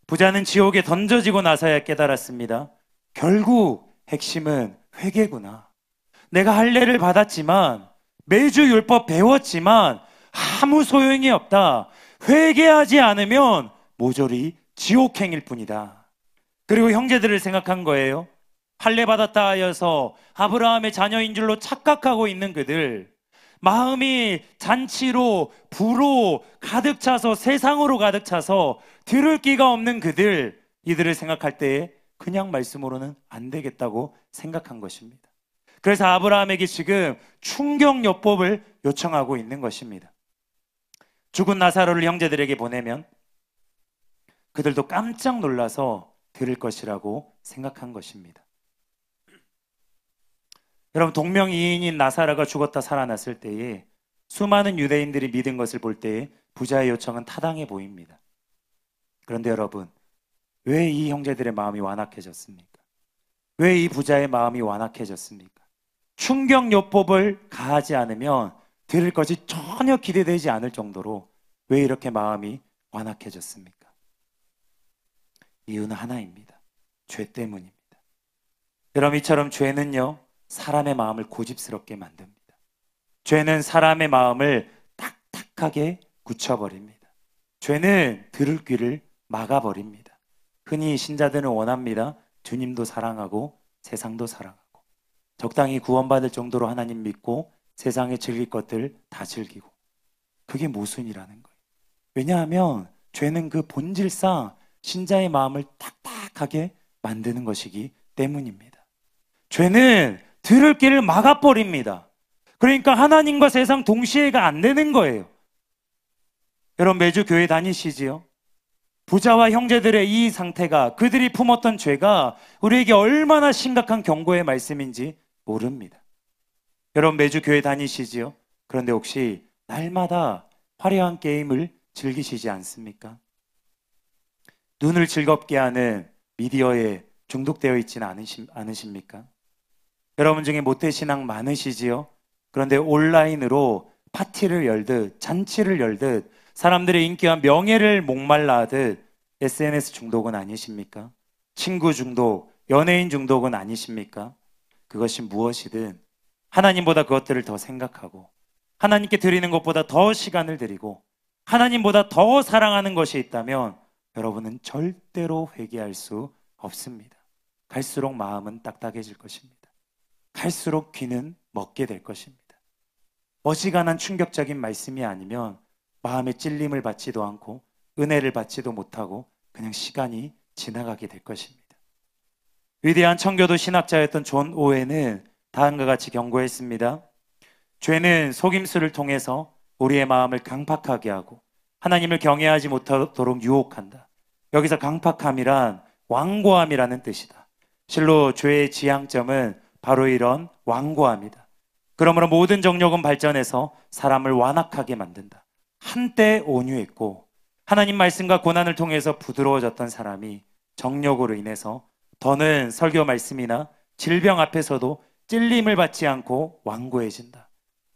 부자는 지옥에 던져지고 나서야 깨달았습니다. 결국 핵심은 회개구나. 내가 할례를 받았지만, 매주 율법 배웠지만 아무 소용이 없다. 회개하지 않으면 모조리 지옥행일 뿐이다. 그리고 형제들을 생각한 거예요. 할례 받았다 하여서 아브라함의 자녀인 줄로 착각하고 있는 그들, 마음이 잔치로 부로 가득 차서, 세상으로 가득 차서 들을 끼가 없는 그들, 이들을 생각할 때에 그냥 말씀으로는 안 되겠다고 생각한 것입니다. 그래서 아브라함에게 지금 충격요법을 요청하고 있는 것입니다. 죽은 나사로를 형제들에게 보내면 그들도 깜짝 놀라서 들을 것이라고 생각한 것입니다. 여러분, 동명이인인 나사로가 죽었다 살아났을 때에 수많은 유대인들이 믿은 것을 볼 때에 부자의 요청은 타당해 보입니다. 그런데 여러분, 왜 이 형제들의 마음이 완악해졌습니까? 왜 이 부자의 마음이 완악해졌습니까? 충격요법을 가하지 않으면 들을 것이 전혀 기대되지 않을 정도로 왜 이렇게 마음이 완악해졌습니까? 이유는 하나입니다. 죄 때문입니다. 여러분, 이처럼 죄는요, 사람의 마음을 고집스럽게 만듭니다. 죄는 사람의 마음을 딱딱하게 굳혀버립니다. 죄는 들을 귀를 막아버립니다. 흔히 신자들은 원합니다. 주님도 사랑하고 세상도 사랑하고 적당히 구원받을 정도로 하나님 믿고 세상에 즐길 것들 다 즐기고, 그게 모순이라는 거예요. 왜냐하면 죄는 그 본질상 신자의 마음을 딱딱하게 만드는 것이기 때문입니다. 죄는 들을 길을 막아버립니다. 그러니까 하나님과 세상 동시에가 안 되는 거예요. 여러분, 매주 교회 다니시지요? 부자와 형제들의 이 상태가, 그들이 품었던 죄가 우리에게 얼마나 심각한 경고의 말씀인지 모릅니다. 여러분, 매주 교회 다니시지요? 그런데 혹시 날마다 화려한 게임을 즐기시지 않습니까? 눈을 즐겁게 하는 미디어에 중독되어 있지는 않으십니까? 여러분 중에 모태신앙 많으시지요? 그런데 온라인으로 파티를 열듯, 잔치를 열듯, 사람들의 인기와 명예를 목말라 하듯 SNS 중독은 아니십니까? 친구 중독, 연예인 중독은 아니십니까? 그것이 무엇이든 하나님보다 그것들을 더 생각하고, 하나님께 드리는 것보다 더 시간을 드리고, 하나님보다 더 사랑하는 것이 있다면 여러분은 절대로 회개할 수 없습니다. 갈수록 마음은 딱딱해질 것입니다. 갈수록 귀는 먹게 될 것입니다. 어지간한 충격적인 말씀이 아니면 마음의 찔림을 받지도 않고 은혜를 받지도 못하고 그냥 시간이 지나가게 될 것입니다. 위대한 청교도 신학자였던 존 오웬은 다음과 같이 경고했습니다. 죄는 속임수를 통해서 우리의 마음을 강팍하게 하고 하나님을 경외하지 못하도록 유혹한다. 여기서 강팍함이란 완고함이라는 뜻이다. 실로 죄의 지향점은 바로 이런 완고함이다. 그러므로 모든 정욕은 발전해서 사람을 완악하게 만든다. 한때 온유했고 하나님 말씀과 고난을 통해서 부드러워졌던 사람이 정욕으로 인해서 더는 설교 말씀이나 질병 앞에서도 찔림을 받지 않고 완고해진다.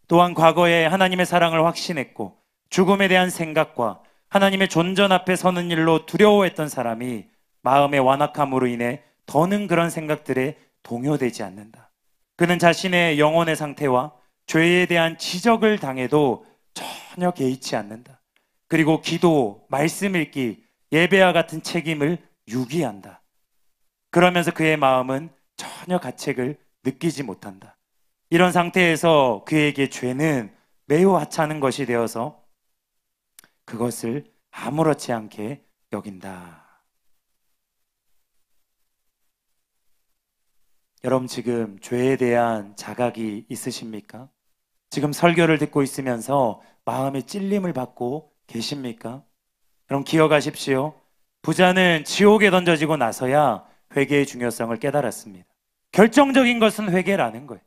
또한 과거에 하나님의 사랑을 확신했고 죽음에 대한 생각과 하나님의 존전 앞에 서는 일로 두려워했던 사람이 마음의 완악함으로 인해 더는 그런 생각들에 동요되지 않는다. 그는 자신의 영혼의 상태와 죄에 대한 지적을 당해도 전혀 개의치 않는다. 그리고 기도, 말씀 읽기, 예배와 같은 책임을 유기한다. 그러면서 그의 마음은 전혀 가책을 느끼지 못한다. 이런 상태에서 그에게 죄는 매우 하찮은 것이 되어서 그것을 아무렇지 않게 여긴다. 여러분 지금 죄에 대한 자각이 있으십니까? 지금 설교를 듣고 있으면서 마음의 찔림을 받고 계십니까? 여러분 기억하십시오. 부자는 지옥에 던져지고 나서야 회개의 중요성을 깨달았습니다. 결정적인 것은 회개라는 거예요.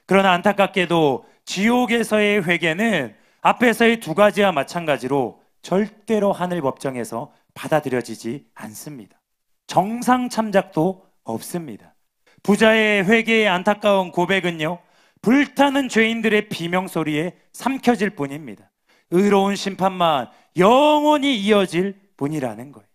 그러나 안타깝게도 지옥에서의 회개는 앞에서의 두 가지와 마찬가지로 절대로 하늘 법정에서 받아들여지지 않습니다. 정상 참작도 없습니다. 부자의 회개의 안타까운 고백은요, 불타는 죄인들의 비명소리에 삼켜질 뿐입니다. 의로운 심판만 영원히 이어질 뿐이라는 거예요.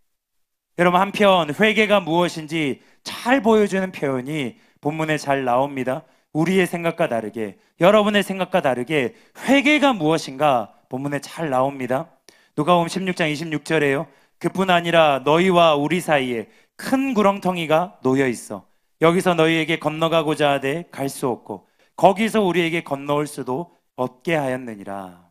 여러분 한편 회개가 무엇인지 잘 보여주는 표현이 본문에 잘 나옵니다. 우리의 생각과 다르게, 여러분의 생각과 다르게 회개가 무엇인가 본문에 잘 나옵니다. 누가복음 16장 26절에요. 그뿐 아니라 너희와 우리 사이에 큰 구렁텅이가 놓여 있어 여기서 너희에게 건너가고자 하되 갈 수 없고 거기서 우리에게 건너올 수도 없게 하였느니라.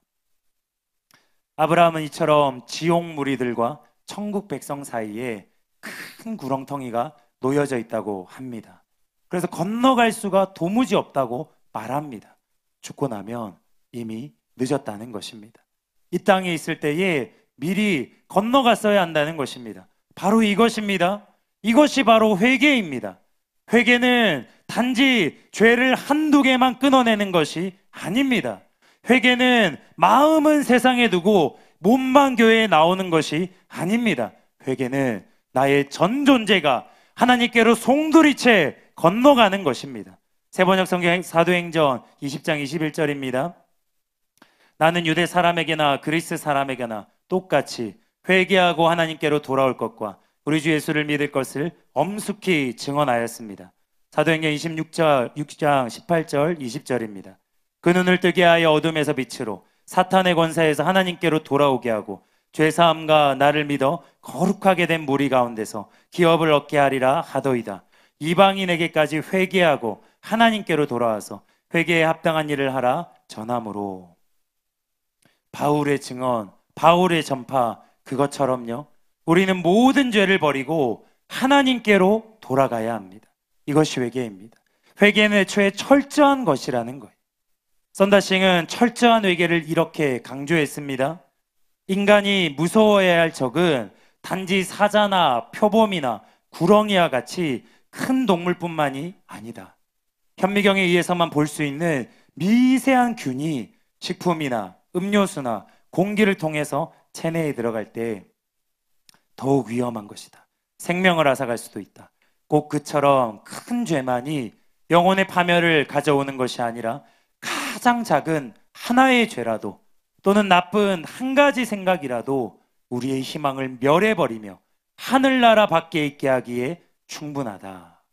아브라함은 이처럼 지옥 무리들과 천국 백성 사이에 큰 구렁텅이가 놓여져 있다고 합니다. 그래서 건너갈 수가 도무지 없다고 말합니다. 죽고 나면 이미 늦었다는 것입니다. 이 땅에 있을 때에 미리 건너갔어야 한다는 것입니다. 바로 이것입니다. 이것이 바로 회개입니다. 회개는 단지 죄를 한두 개만 끊어내는 것이 아닙니다. 회개는 마음은 세상에 두고 몸만 교회에 나오는 것이 아닙니다. 회개는 나의 전 존재가 하나님께로 송두리째 건너가는 것입니다. 세번역 성경 사도행전 20장 21절입니다. 나는 유대 사람에게나 그리스 사람에게나 똑같이 회개하고 하나님께로 돌아올 것과 우리 주 예수를 믿을 것을 엄숙히 증언하였습니다. 사도행전 26장 18절 20절입니다. 그 눈을 뜨게 하여 어둠에서 빛으로 사탄의 권세에서 하나님께로 돌아오게 하고 죄사함과 나를 믿어 거룩하게 된 무리 가운데서 기업을 얻게 하리라 하더이다. 이방인에게까지 회개하고 하나님께로 돌아와서 회개에 합당한 일을 하라 전함으로. 바울의 증언, 바울의 전파, 그것처럼요, 우리는 모든 죄를 버리고 하나님께로 돌아가야 합니다. 이것이 회개입니다. 회개는 애초에 철저한 것이라는 거예요. 썬다싱은 철저한 회개를 이렇게 강조했습니다. 인간이 무서워해야 할 적은 단지 사자나 표범이나 구렁이와 같이 큰 동물뿐만이 아니다. 현미경에 의해서만 볼 수 있는 미세한 균이 식품이나 음료수나 공기를 통해서 체내에 들어갈 때 더욱 위험한 것이다. 생명을 앗아갈 수도 있다. 꼭 그처럼 큰 죄만이 영혼의 파멸을 가져오는 것이 아니라 가장 작은 하나의 죄라도 또는 나쁜 한 가지 생각이라도 우리의 희망을 멸해버리며 하늘나라 밖에 있게 하기에 충분하다.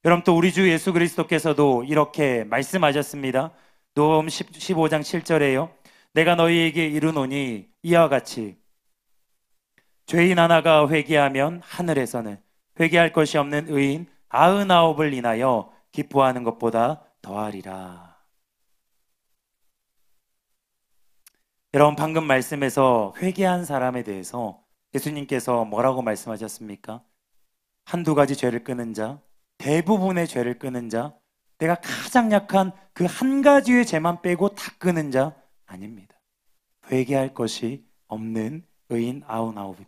여러분 또 우리 주 예수 그리스도께서도 이렇게 말씀하셨습니다. 누가복음 15장 7절에요. 내가 너희에게 이르노니 이와 같이 죄인 하나가 회개하면 하늘에서는 회개할 것이 없는 의인 99을 인하여 기뻐하는 것보다 더하리라. 여러분 방금 말씀에서 회개한 사람에 대해서 예수님께서 뭐라고 말씀하셨습니까? 한두 가지 죄를 끊은 자, 대부분의 죄를 끊은 자, 내가 가장 약한 그 한 가지의 죄만 빼고 다 끊은 자 아닙니다. 회개할 것이 없는 의인 99입니다.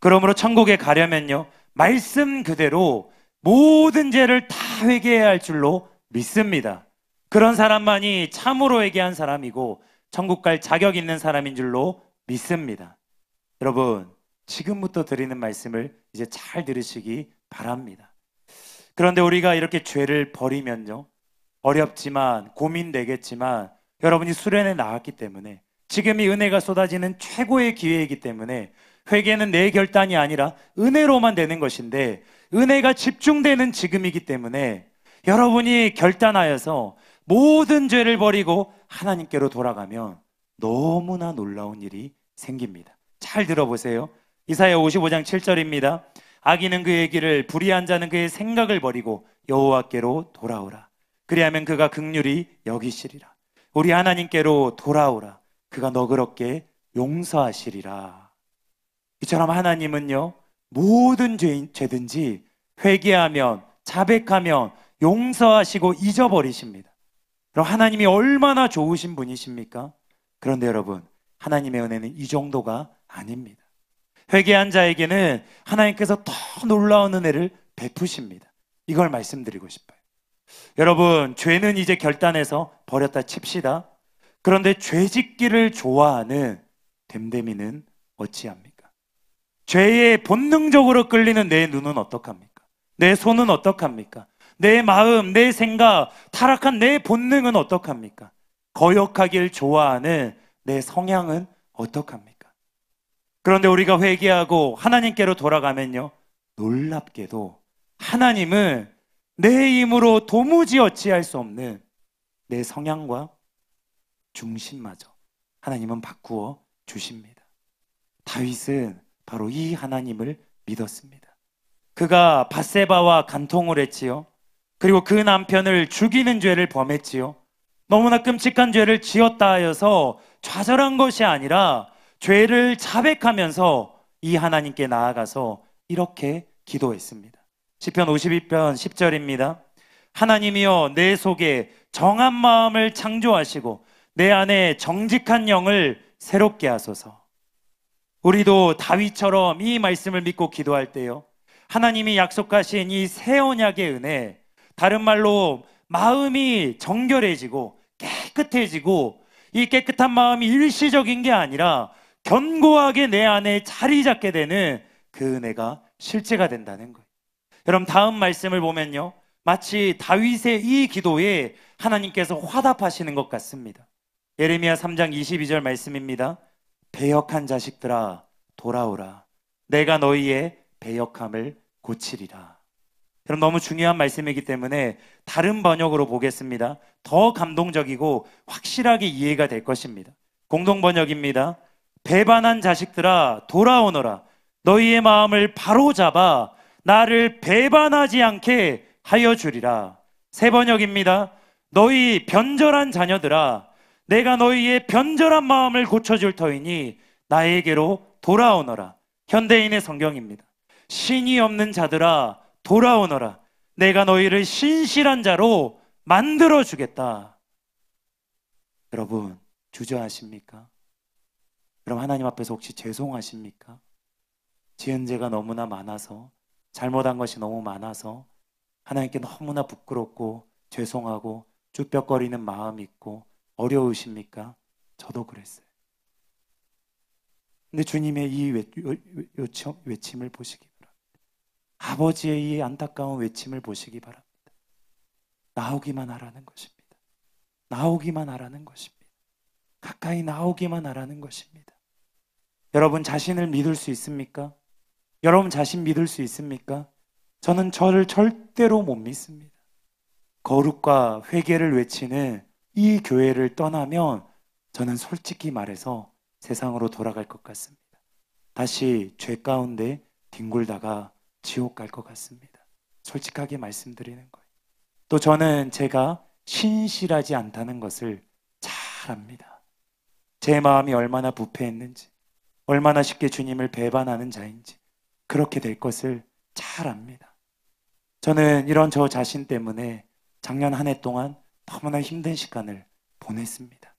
그러므로 천국에 가려면요, 말씀 그대로 모든 죄를 다 회개해야 할 줄로 믿습니다. 그런 사람만이 참으로 회개한 사람이고 천국 갈 자격 있는 사람인 줄로 믿습니다. 여러분 지금부터 드리는 말씀을 이제 잘 들으시기 바랍니다. 그런데 우리가 이렇게 죄를 버리면요, 어렵지만 고민되겠지만 여러분이 수련에 나왔기 때문에 지금 이 은혜가 쏟아지는 최고의 기회이기 때문에 회개는 내 결단이 아니라 은혜로만 되는 것인데 은혜가 집중되는 지금이기 때문에 여러분이 결단하여서 모든 죄를 버리고 하나님께로 돌아가면 너무나 놀라운 일이 생깁니다. 잘 들어보세요. 이사야 55장 7절입니다. 악인은 그의 길을, 불의한 자는 그의 생각을 버리고 여호와께로 돌아오라. 그리하면 그가 긍휼히 여기시리라. 우리 하나님께로 돌아오라. 그가 너그럽게 용서하시리라. 이처럼 하나님은요, 모든 죄든지 회개하면, 자백하면 용서하시고 잊어버리십니다. 그럼 하나님이 얼마나 좋으신 분이십니까? 그런데 여러분, 하나님의 은혜는 이 정도가 아닙니다. 회개한 자에게는 하나님께서 더 놀라운 은혜를 베푸십니다. 이걸 말씀드리고 싶어요. 여러분, 죄는 이제 결단해서 버렸다 칩시다. 그런데 죄 짓기를 좋아하는 됨됨이는 어찌합니까? 죄에 본능적으로 끌리는 내 눈은 어떡합니까? 내 손은 어떡합니까? 내 마음, 내 생각, 타락한 내 본능은 어떡합니까? 거역하길 좋아하는 내 성향은 어떡합니까? 그런데 우리가 회개하고 하나님께로 돌아가면요, 놀랍게도 하나님은 내 힘으로 도무지 어찌할 수 없는 내 성향과 중심마저 하나님은 바꾸어 주십니다. 다윗은 바로 이 하나님을 믿었습니다. 그가 밧세바와 간통을 했지요. 그리고 그 남편을 죽이는 죄를 범했지요. 너무나 끔찍한 죄를 지었다 하여서 좌절한 것이 아니라 죄를 자백하면서 이 하나님께 나아가서 이렇게 기도했습니다. 시편 52편 10절입니다. 하나님이여 내 속에 정한 마음을 창조하시고 내 안에 정직한 영을 새롭게 하소서. 우리도 다윗처럼 이 말씀을 믿고 기도할 때요, 하나님이 약속하신 이 새 언약의 은혜, 다른 말로 마음이 정결해지고 깨끗해지고, 이 깨끗한 마음이 일시적인 게 아니라 견고하게 내 안에 자리 잡게 되는 그 은혜가 실제가 된다는 거예요. 여러분, 다음 말씀을 보면요, 마치 다윗의 이 기도에 하나님께서 화답하시는 것 같습니다. 예레미야 3장 22절 말씀입니다. 배역한 자식들아 돌아오라. 내가 너희의 배역함을 고치리라. 여러분, 너무 중요한 말씀이기 때문에 다른 번역으로 보겠습니다. 더 감동적이고 확실하게 이해가 될 것입니다. 공동 번역입니다. 배반한 자식들아 돌아오너라. 너희의 마음을 바로잡아 나를 배반하지 않게 하여 주리라. 새 번역입니다. 너희 변절한 자녀들아 내가 너희의 변절한 마음을 고쳐줄 터이니 나에게로 돌아오너라. 현대인의 성경입니다. 신이 없는 자들아 돌아오너라. 내가 너희를 신실한 자로 만들어주겠다. 여러분, 주저하십니까? 그럼 하나님 앞에서 혹시 죄송하십니까? 지은 죄가 너무나 많아서, 잘못한 것이 너무 많아서 하나님께 너무나 부끄럽고 죄송하고 쭈뼛거리는 마음이 있고 어려우십니까? 저도 그랬어요. 근데 주님의 이 외침을 보시기 바랍니다. 아버지의 이 안타까운 외침을 보시기 바랍니다. 나오기만 하라는 것입니다. 나오기만 하라는 것입니다. 가까이 나오기만 하라는 것입니다. 여러분 자신을 믿을 수 있습니까? 여러분 자신 믿을 수 있습니까? 저는 저를 절대로 못 믿습니다. 거룩과 회개를 외치는 이 교회를 떠나면 저는 솔직히 말해서 세상으로 돌아갈 것 같습니다. 다시 죄 가운데 뒹굴다가 지옥 갈 것 같습니다. 솔직하게 말씀드리는 거예요. 또 저는 제가 신실하지 않다는 것을 잘 압니다. 제 마음이 얼마나 부패했는지, 얼마나 쉽게 주님을 배반하는 자인지 그렇게 될 것을 잘 압니다. 저는 이런 저 자신 때문에 작년 한 해 동안 너무나 힘든 시간을 보냈습니다.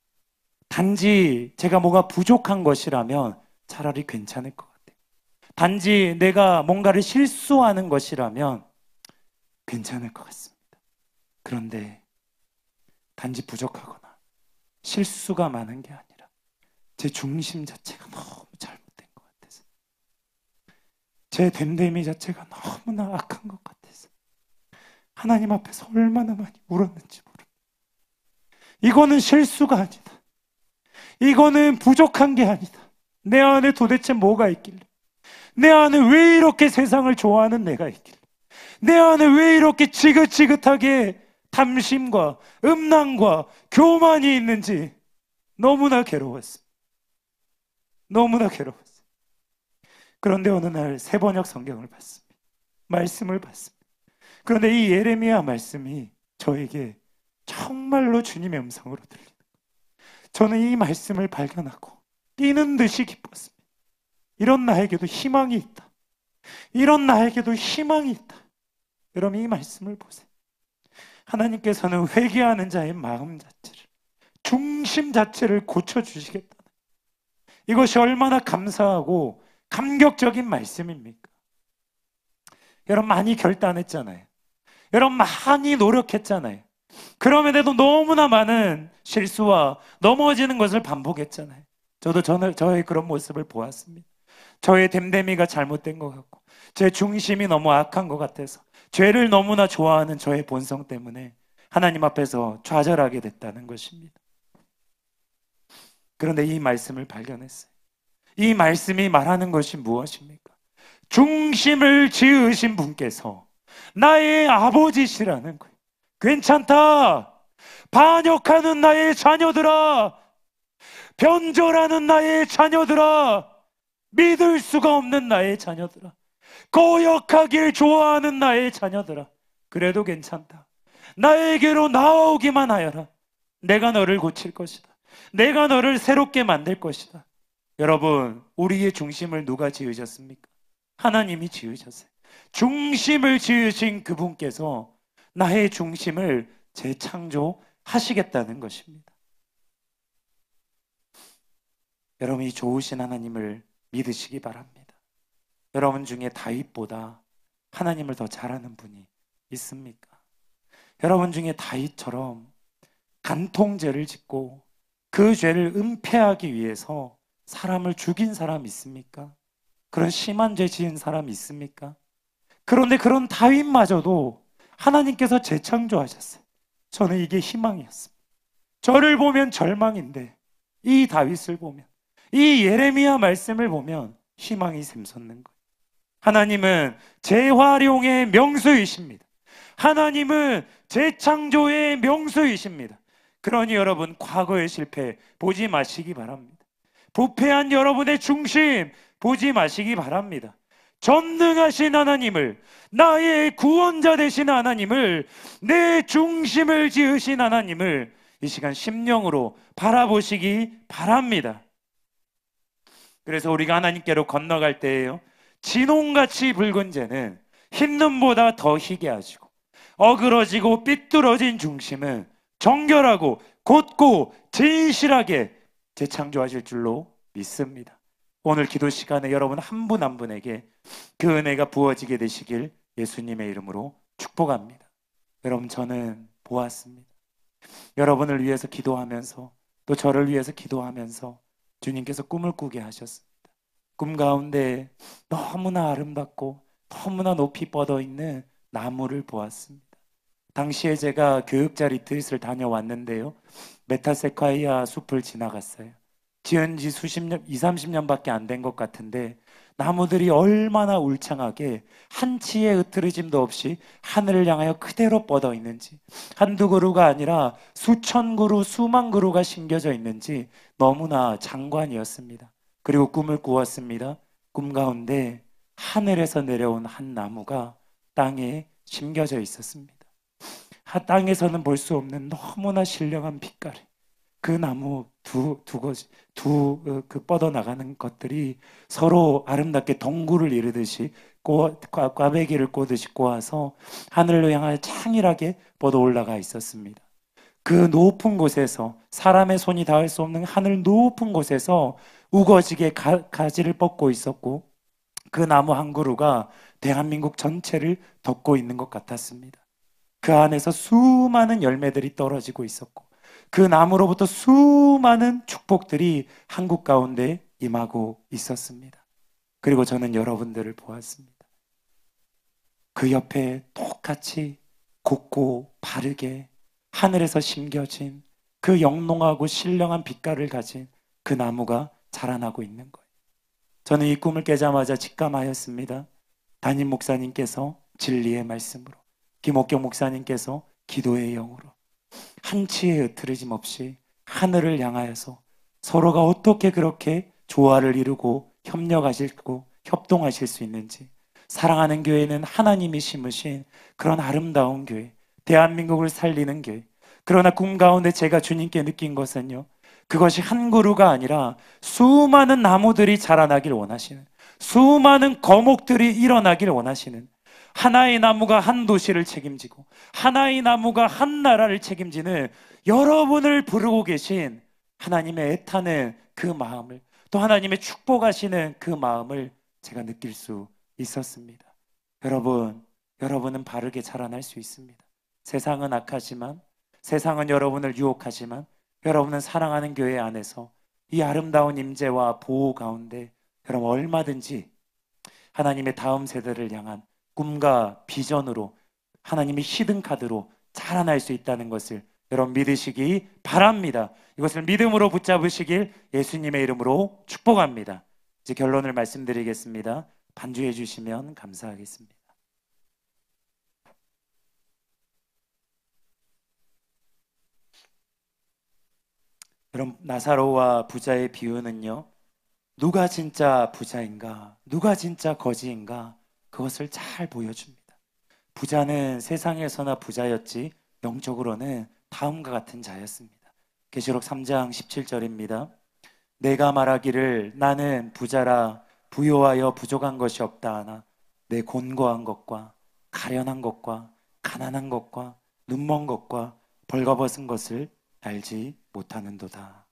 단지 제가 뭐가 부족한 것이라면 차라리 괜찮을 것 같아요. 단지 내가 뭔가를 실수하는 것이라면 괜찮을 것 같습니다. 그런데 단지 부족하거나 실수가 많은 게 아니라 제 중심 자체가 너무 잘못된 것 같아서, 제 됨됨이 자체가 너무나 악한 것 같아서 하나님 앞에서 얼마나 많이 울었는지 모릅니다. 이거는 실수가 아니다. 이거는 부족한 게 아니다. 내 안에 도대체 뭐가 있길래, 내 안에 왜 이렇게 세상을 좋아하는 내가 있길래, 내 안에 왜 이렇게 지긋지긋하게 탐심과 음란과 교만이 있는지 너무나 괴로웠습니다. 너무나 괴로웠어요. 그런데 어느 날 새 번역 성경을 봤습니다. 말씀을 봤습니다. 그런데 이 예레미야 말씀이 저에게 정말로 주님의 음성으로 들리는 거예요. 저는 이 말씀을 발견하고 뛰는 듯이 기뻤습니다. 이런 나에게도 희망이 있다. 이런 나에게도 희망이 있다. 여러분, 이 말씀을 보세요. 하나님께서는 회개하는 자의 마음 자체를, 중심 자체를 고쳐주시겠다. 이것이 얼마나 감사하고 감격적인 말씀입니까? 여러분, 많이 결단했잖아요. 여러분, 많이 노력했잖아요. 그럼에도 너무나 많은 실수와 넘어지는 것을 반복했잖아요. 저도 저의 그런 모습을 보았습니다. 저의 됨됨이가 잘못된 것 같고, 제 중심이 너무 악한 것 같아서, 죄를 너무나 좋아하는 저의 본성 때문에 하나님 앞에서 좌절하게 됐다는 것입니다. 그런데 이 말씀을 발견했어요. 이 말씀이 말하는 것이 무엇입니까? 중심을 지으신 분께서 나의 아버지시라는 거예요. 괜찮다. 반역하는 나의 자녀들아, 변절하는 나의 자녀들아, 믿을 수가 없는 나의 자녀들아, 거역하길 좋아하는 나의 자녀들아, 그래도 괜찮다. 나에게로 나오기만 하여라. 내가 너를 고칠 것이다. 내가 너를 새롭게 만들 것이다. 여러분, 우리의 중심을 누가 지으셨습니까? 하나님이 지으셨어요. 중심을 지으신 그분께서 나의 중심을 재창조하시겠다는 것입니다. 여러분, 이 좋으신 하나님을 믿으시기 바랍니다. 여러분 중에 다윗보다 하나님을 더 잘하는 분이 있습니까? 여러분 중에 다윗처럼 간통죄를 짓고 그 죄를 은폐하기 위해서 사람을 죽인 사람 있습니까? 그런 심한 죄 지은 사람 있습니까? 그런데 그런 다윗마저도 하나님께서 재창조하셨어요. 저는 이게 희망이었습니다. 저를 보면 절망인데 이 다윗을 보면, 이 예레미야 말씀을 보면 희망이 샘솟는 거예요. 하나님은 재활용의 명수이십니다. 하나님은 재창조의 명수이십니다. 그러니 여러분, 과거의 실패 보지 마시기 바랍니다. 부패한 여러분의 중심 보지 마시기 바랍니다. 전능하신 하나님을, 나의 구원자 되신 하나님을, 내 중심을 지으신 하나님을 이 시간 심령으로 바라보시기 바랍니다. 그래서 우리가 하나님께로 건너갈 때에요, 진홍같이 붉은 죄는 흰눈보다 더 희게 하시고, 어그러지고 삐뚤어진 중심은 정결하고 곧고 진실하게 재창조하실 줄로 믿습니다. 오늘 기도 시간에 여러분 한 분 한 분에게 그 은혜가 부어지게 되시길 예수님의 이름으로 축복합니다. 여러분, 저는 보았습니다. 여러분을 위해서 기도하면서, 또 저를 위해서 기도하면서 주님께서 꿈을 꾸게 하셨습니다. 꿈 가운데 너무나 아름답고 너무나 높이 뻗어 있는 나무를 보았습니다. 당시에 제가 교육자 리트릿을 다녀왔는데요, 메타세콰이아 숲을 지나갔어요. 지은 지 수십 년, 20, 30년밖에 안 된 것 같은데 나무들이 얼마나 울창하게 한치의 흐트러짐도 없이 하늘을 향하여 그대로 뻗어 있는지, 한두 그루가 아니라 수천 그루, 수만 그루가 심겨져 있는지 너무나 장관이었습니다. 그리고 꿈을 꾸었습니다. 꿈 가운데 하늘에서 내려온 한 나무가 땅에 심겨져 있었습니다. 땅에서는 볼 수 없는 너무나 신령한 빛깔이, 그 나무 그 뻗어나가는 것들이 서로 아름답게 덩굴을 이루듯이 꽈배기를 꼬듯이 꼬아서 하늘로 향하여 창일하게 뻗어 올라가 있었습니다. 그 높은 곳에서, 사람의 손이 닿을 수 없는 하늘 높은 곳에서 우거지게 가지를 뻗고 있었고, 그 나무 한 그루가 대한민국 전체를 덮고 있는 것 같았습니다. 그 안에서 수많은 열매들이 떨어지고 있었고, 그 나무로부터 수많은 축복들이 한국 가운데 임하고 있었습니다. 그리고 저는 여러분들을 보았습니다. 그 옆에 똑같이 곱고 바르게 하늘에서 심겨진 그 영롱하고 신령한 빛깔을 가진 그 나무가 자라나고 있는 거예요. 저는 이 꿈을 깨자마자 직감하였습니다. 담임 목사님께서 진리의 말씀으로, 김옥경 목사님께서 기도의 영으로 한치의 흐트러짐 없이 하늘을 향하여서 서로가 어떻게 그렇게 조화를 이루고 협력하시고 협동하실 수 있는지, 사랑하는 교회는 하나님이 심으신 그런 아름다운 교회, 대한민국을 살리는 교회. 그러나 꿈 가운데 제가 주님께 느낀 것은요, 그것이 한 그루가 아니라 수많은 나무들이 자라나길 원하시는, 수많은 거목들이 일어나길 원하시는, 하나의 나무가 한 도시를 책임지고 하나의 나무가 한 나라를 책임지는 여러분을 부르고 계신 하나님의 애타는 그 마음을, 또 하나님의 축복하시는 그 마음을 제가 느낄 수 있었습니다. 여러분은 바르게 자라날 수 있습니다. 세상은 악하지만, 세상은 여러분을 유혹하지만, 여러분은 사랑하는 교회 안에서 이 아름다운 임재와 보호 가운데 여러분 얼마든지 하나님의 다음 세대를 향한 꿈과 비전으로, 하나님의 히든카드로 자라날 수 있다는 것을 여러분 믿으시기 바랍니다. 이것을 믿음으로 붙잡으시길 예수님의 이름으로 축복합니다. 이제 결론을 말씀드리겠습니다. 반주해 주시면 감사하겠습니다. 여러분, 나사로와 부자의 비유는요, 누가 진짜 부자인가, 누가 진짜 거지인가, 그것을 잘 보여줍니다. 부자는 세상에서나 부자였지 영적으로는 다음과 같은 자였습니다. 계시록 3장 17절입니다. 내가 말하기를 나는 부자라 부요하여 부족한 것이 없다 하나 내 곤고한 것과 가련한 것과 가난한 것과 눈먼 것과 벌거벗은 것을 알지 못하는도다.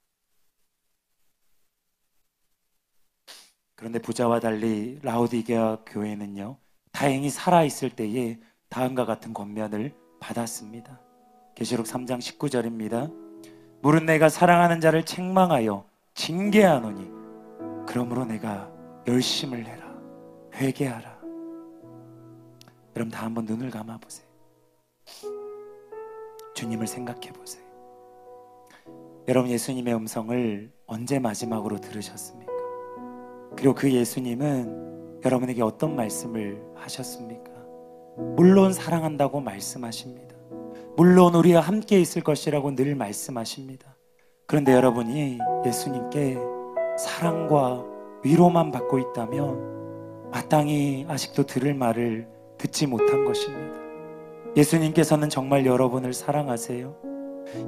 그런데 부자와 달리 라오디게아 교회는요, 다행히 살아있을 때에 다음과 같은 권면을 받았습니다. 계시록 3장 19절입니다. 물은 내가 사랑하는 자를 책망하여 징계하노니 그러므로 내가 열심을 내라, 회개하라. 여러분 다 한번 눈을 감아보세요. 주님을 생각해보세요. 여러분 예수님의 음성을 언제 마지막으로 들으셨습니까? 그리고 그 예수님은 여러분에게 어떤 말씀을 하셨습니까? 물론 사랑한다고 말씀하십니다. 물론 우리와 함께 있을 것이라고 늘 말씀하십니다. 그런데 여러분이 예수님께 사랑과 위로만 받고 있다면 마땅히 아직도 들을 말을 듣지 못한 것입니다. 예수님께서는 정말 여러분을 사랑하세요.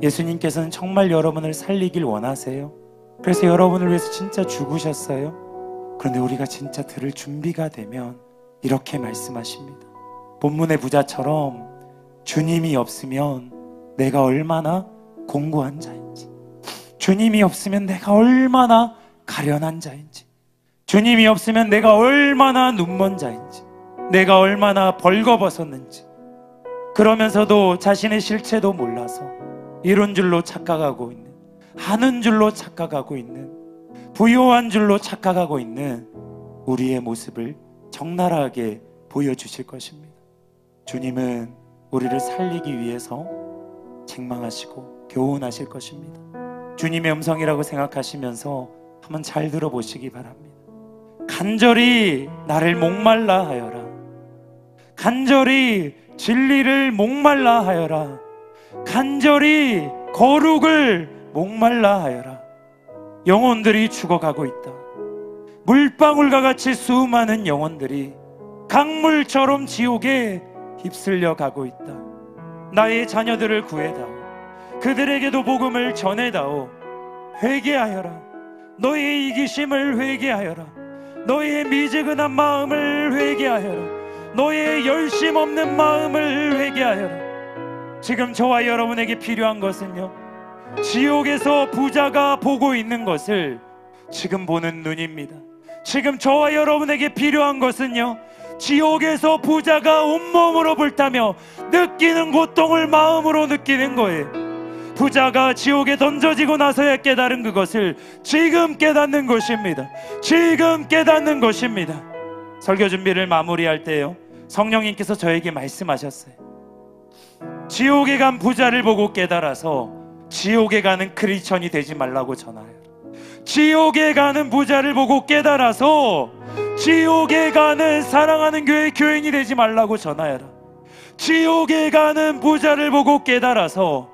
예수님께서는 정말 여러분을 살리길 원하세요. 그래서 여러분을 위해서 진짜 죽으셨어요. 그런데 우리가 진짜 들을 준비가 되면 이렇게 말씀하십니다. 본문의 부자처럼 주님이 없으면 내가 얼마나 공고한 자인지, 주님이 없으면 내가 얼마나 가련한 자인지, 주님이 없으면 내가 얼마나 눈먼 자인지, 내가 얼마나 벌거벗었는지, 그러면서도 자신의 실체도 몰라서 이룬 줄로 착각하고 있는, 하는 줄로 착각하고 있는, 부요한 줄로 착각하고 있는 우리의 모습을 적나라하게 보여주실 것입니다. 주님은 우리를 살리기 위해서 책망하시고 교훈하실 것입니다. 주님의 음성이라고 생각하시면서 한번 잘 들어보시기 바랍니다. 간절히 나를 목말라 하여라. 간절히 진리를 목말라 하여라. 간절히 거룩을 목말라 하여라. 영혼들이 죽어가고 있다. 물방울과 같이 수많은 영혼들이 강물처럼 지옥에 휩쓸려 가고 있다. 나의 자녀들을 구해다오. 그들에게도 복음을 전해다오. 회개하여라. 너의 이기심을 회개하여라. 너의 미지근한 마음을 회개하여라. 너의 열심 없는 마음을 회개하여라. 지금 저와 여러분에게 필요한 것은요, 지옥에서 부자가 보고 있는 것을 지금 보는 눈입니다. 지금 저와 여러분에게 필요한 것은요, 지옥에서 부자가 온몸으로 불타며 느끼는 고통을 마음으로 느끼는 거예요. 부자가 지옥에 던져지고 나서야 깨달은 그것을 지금 깨닫는 것입니다. 지금 깨닫는 것입니다. 설교 준비를 마무리할 때요, 성령님께서 저에게 말씀하셨어요. 지옥에 간 부자를 보고 깨달아서 지옥에 가는 크리스천이 되지 말라고 전하여라. 지옥에 가는 부자를 보고 깨달아서 지옥에 가는 사랑하는 교회 교인이 되지 말라고 전하여라. 지옥에 가는 부자를 보고 깨달아서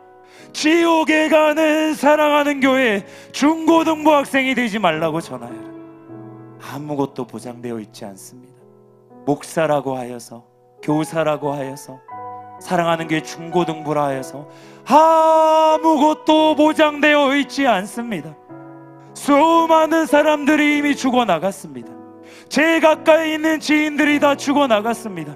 지옥에 가는 사랑하는 교회 중고등부 학생이 되지 말라고 전하여라. 아무것도 보장되어 있지 않습니다. 목사라고 하여서, 교사라고 하여서, 사랑하는 교회 중고등부라 하여서 아무것도 보장되어 있지 않습니다. 수많은 사람들이 이미 죽어나갔습니다. 제 가까이 있는 지인들이 다 죽어나갔습니다.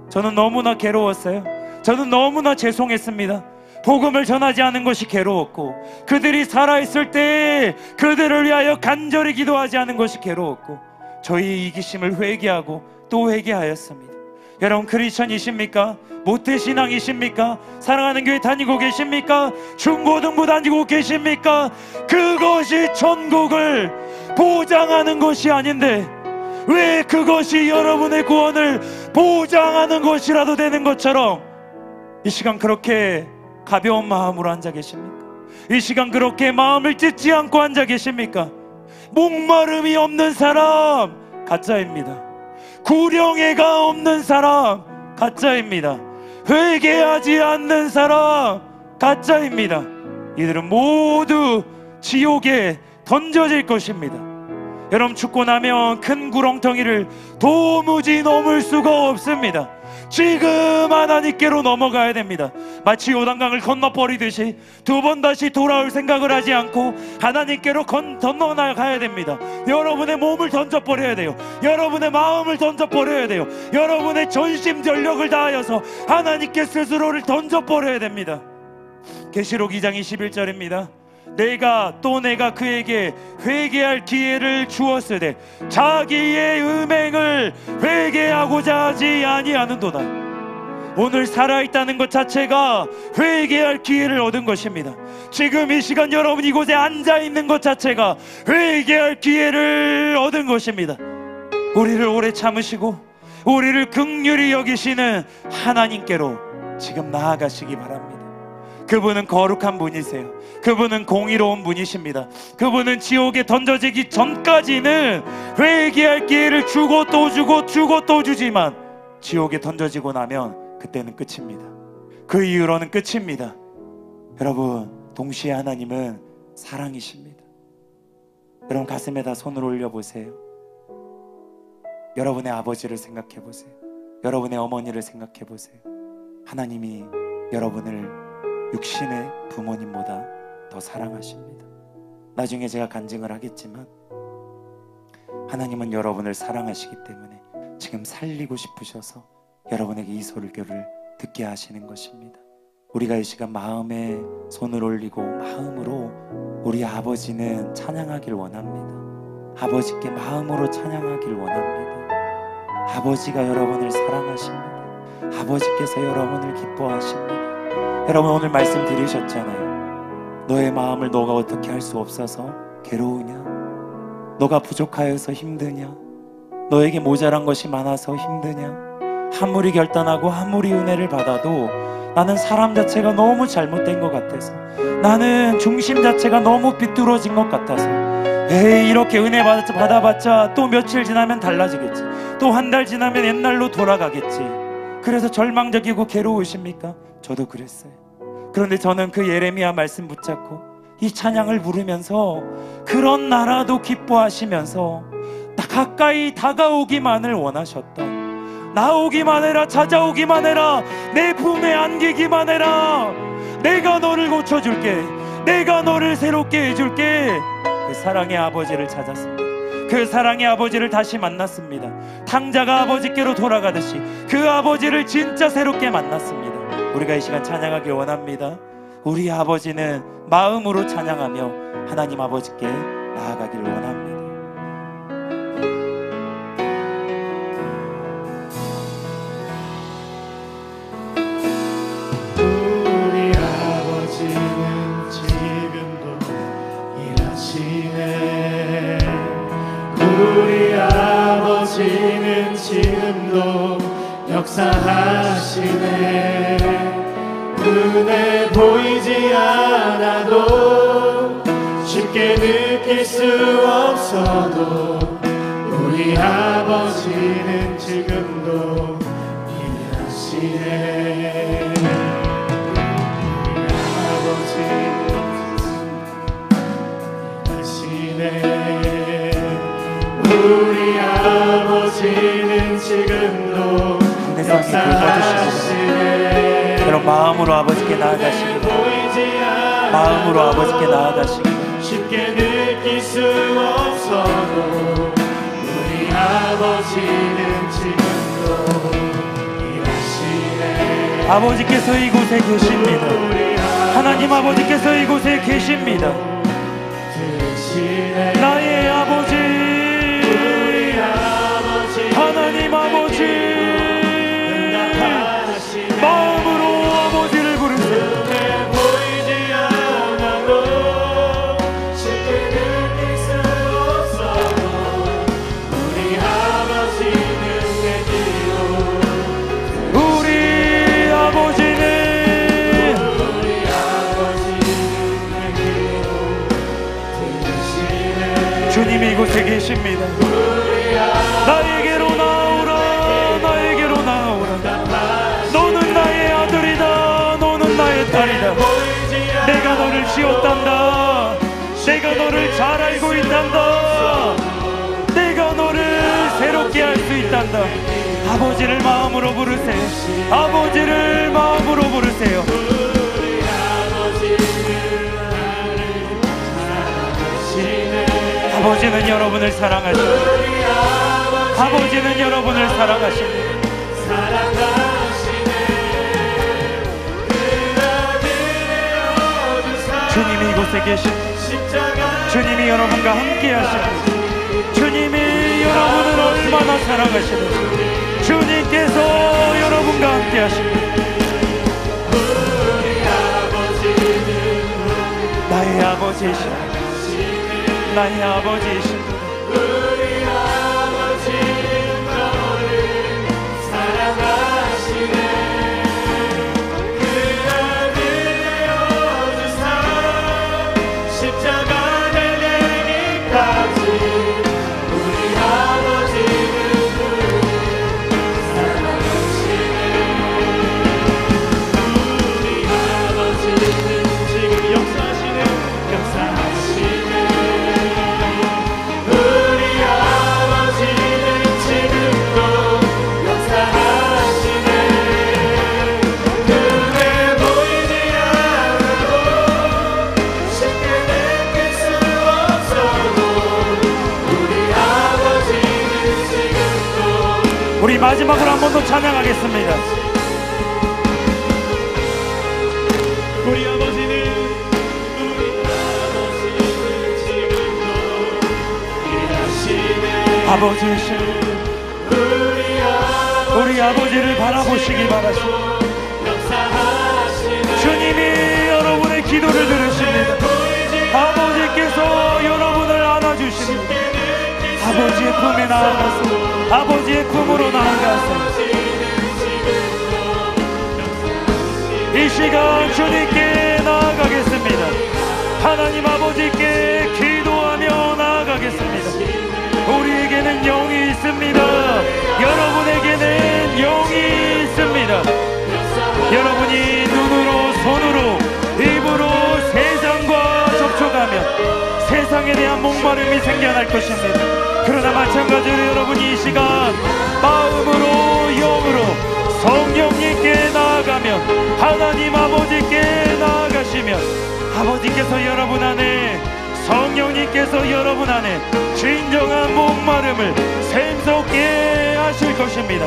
저는 너무나 괴로웠어요. 저는 너무나 죄송했습니다. 복음을 전하지 않은 것이 괴로웠고, 그들이 살아있을 때 그들을 위하여 간절히 기도하지 않은 것이 괴로웠고, 저희 이기심을 회개하고 또 회개하였습니다. 여러분, 크리스천이십니까? 모태신앙이십니까? 사랑하는 교회 다니고 계십니까? 중고등부 다니고 계십니까? 그것이 천국을 보장하는 것이 아닌데 왜 그것이 여러분의 구원을 보장하는 것이라도 되는 것처럼 이 시간 그렇게 가벼운 마음으로 앉아 계십니까? 이 시간 그렇게 마음을 찢지 않고 앉아 계십니까? 목마름이 없는 사람 가짜입니다. 구령애가 없는 사람 가짜입니다. 회개하지 않는 사람 가짜입니다. 이들은 모두 지옥에 던져질 것입니다. 여러분, 죽고 나면 큰 구렁텅이를 도무지 넘을 수가 없습니다. 지금 하나님께로 넘어가야 됩니다. 마치 요단강을 건너버리듯이 두 번 다시 돌아올 생각을 하지 않고 하나님께로 건너나가야 됩니다. 여러분의 몸을 던져버려야 돼요. 여러분의 마음을 던져버려야 돼요. 여러분의 전심전력을 다하여서 하나님께 스스로를 던져버려야 됩니다. 계시록 2장 21절입니다. 내가 그에게 회개할 기회를 주었으되 자기의 음행을 회개하고자 하지 아니하는도다. 오늘 살아있다는 것 자체가 회개할 기회를 얻은 것입니다. 지금 이 시간 여러분 이곳에 앉아있는 것 자체가 회개할 기회를 얻은 것입니다. 우리를 오래 참으시고 우리를 긍휼히 여기시는 하나님께로 지금 나아가시기 바랍니다. 그분은 거룩한 분이세요. 그분은 공의로운 분이십니다. 그분은 지옥에 던져지기 전까지는 회개할 기회를 주고 또 주고 주고 또 주지만 지옥에 던져지고 나면 그때는 끝입니다. 그 이후로는 끝입니다. 여러분, 동시에 하나님은 사랑이십니다. 여러분, 가슴에다 손을 올려보세요. 여러분의 아버지를 생각해 보세요. 여러분의 어머니를 생각해 보세요. 하나님이 여러분을 육신의 부모님보다 더 사랑하십니다. 나중에 제가 간증을 하겠지만 하나님은 여러분을 사랑하시기 때문에 지금 살리고 싶으셔서 여러분에게 이 설교를 듣게 하시는 것입니다. 우리가 이 시간 마음에 손을 올리고 마음으로 우리 아버지는 찬양하길 원합니다. 아버지께 마음으로 찬양하길 원합니다. 아버지가 여러분을 사랑하십니다. 아버지께서 여러분을 기뻐하십니다. 여러분, 오늘 말씀 들으셨잖아요. 너의 마음을 너가 어떻게 할 수 없어서 괴로우냐? 너가 부족하여서 힘드냐? 너에게 모자란 것이 많아서 힘드냐? 아무리 결단하고 아무리 은혜를 받아도 나는 사람 자체가 너무 잘못된 것 같아서, 나는 중심 자체가 너무 삐뚤어진 것 같아서, 에이, 이렇게 은혜 받아봤자 또 며칠 지나면 달라지겠지, 또 한 달 지나면 옛날로 돌아가겠지. 그래서 절망적이고 괴로우십니까? 저도 그랬어요. 그런데 저는 그 예레미야 말씀 붙잡고 이 찬양을 부르면서 그런 나라도 기뻐하시면서 가까이 다가오기만을 원하셨던, 나오기만 해라, 찾아오기만 해라, 내 품에 안기기만 해라, 내가 너를 고쳐줄게, 내가 너를 새롭게 해줄게. 그 사랑의 아버지를 찾았습니다. 그 사랑의 아버지를 다시 만났습니다. 탕자가 아버지께로 돌아가듯이 그 아버지를 진짜 새롭게 만났습니다. 우리가 이 시간 찬양하길 원합니다. 우리 아버지는 마음으로 찬양하며 하나님 아버지께 나아가길 원합니다. 우리 아버지는 지금도 일하시네. 우리 아버지는 지금도 역사하시네. 눈에 보이지 않아도 쉽게 느낄 수 없어도 우리 아버지는 지금도 일하시네. 우리 아버지는 일하시네. 우리 아버지는 지금 지금도 내성이 굵어지시고 여러분 마음으로 아버지께 나아가시고 마음으로 아버지께 나아가시고 쉽게 느낄 수 없어도 우리 아버지는 지금도 일하시네. 아버지께서 이곳에 계십니다. 하나님 아버지께서 이곳에 계십니다. 들으시네. 나의 아버지 우리 아버지 하나님 아버지 응답하시네. 마음으로 아버지를 부르세요. 눈에 보이지 않아도 쉽게 느낄 수 없어도 우리 아버지는 내기로 우리 아버지는 우리 아버지는 내기로 들으시네. 주님이 이곳에 계십니다. 나에게로 나오라 나에게로 나오라 너는 나의 아들이다 너는 나의 딸이다 내가 너를 지었단다 내가 너를 잘 알고 있단다 내가 너를 새롭게 할 수 있단다. 아버지를 마음으로 부르세요. 아버지를 마음으로 부르세요. 아버지는 여러분을 사랑하십니다. 아버지는 여러분을 사랑하십니다. 주님이 이곳에 계십니다. 주님이 여러분과 함께 하십니다. 주님이 여러분을 얼마나 사랑하시는지 주님께서 여러분과 함께 하십니다. 나의 아버지이신 나의 아버지이신 우리 아버지 너를 사랑하시네. 그 아들 내어주사 십자가 달리기까지 우리 아버지는 우리 사랑하시네. 우리 아버지는 지금 역사하시네. 우리 아버지는 지금도 역사하시네. 눈에 보이지 않아도 쉽게 느낄 수 없어도 우리 아버지는 지금도 우리 마지막으로 한 번 더 찬양하겠습니다. 우리 아버지는 지금도 일하시네. 아버지이신 우리 아버지를 바라보시기 바라십니다. 역사하시네. 주님이 여러분의 기도를 들으십니다. 아버지께서 여러분을 안아주십니다. 아버지의 품에 나아가서 아버지의 품으로 나아가서 이 시간 주님께 나아가겠습니다. 하나님 아버지께 기도하며 나아가겠습니다. 우리에게는 영이 있습니다. 여러분에게는 영이 있습니다. 여러분이 눈으로 손으로 입으로 세상과 접촉하면 세상에 대한 목마름이 생겨날 것입니다. 그러나 마찬가지로 여러분이 이 시간 마음으로 영으로 성령님께 나아가면 하나님 아버지께 나아가시면 아버지께서 여러분 안에 성령님께서 여러분 안에 진정한 목마름을 샘솟게 하실 것입니다.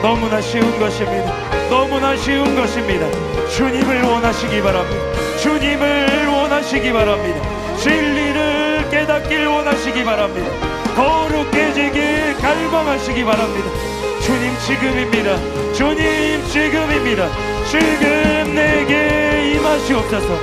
너무나 쉬운 것입니다. 너무나 쉬운 것입니다. 주님을 원하시기 바랍니다. 주님을 원하시기 바랍니다. 진리를 깨닫길 원하시기 바랍니다. 거룩해지길 갈망하시기 바랍니다. 주님 지금입니다. 주님 지금입니다. 지금 내게 임하시옵소서.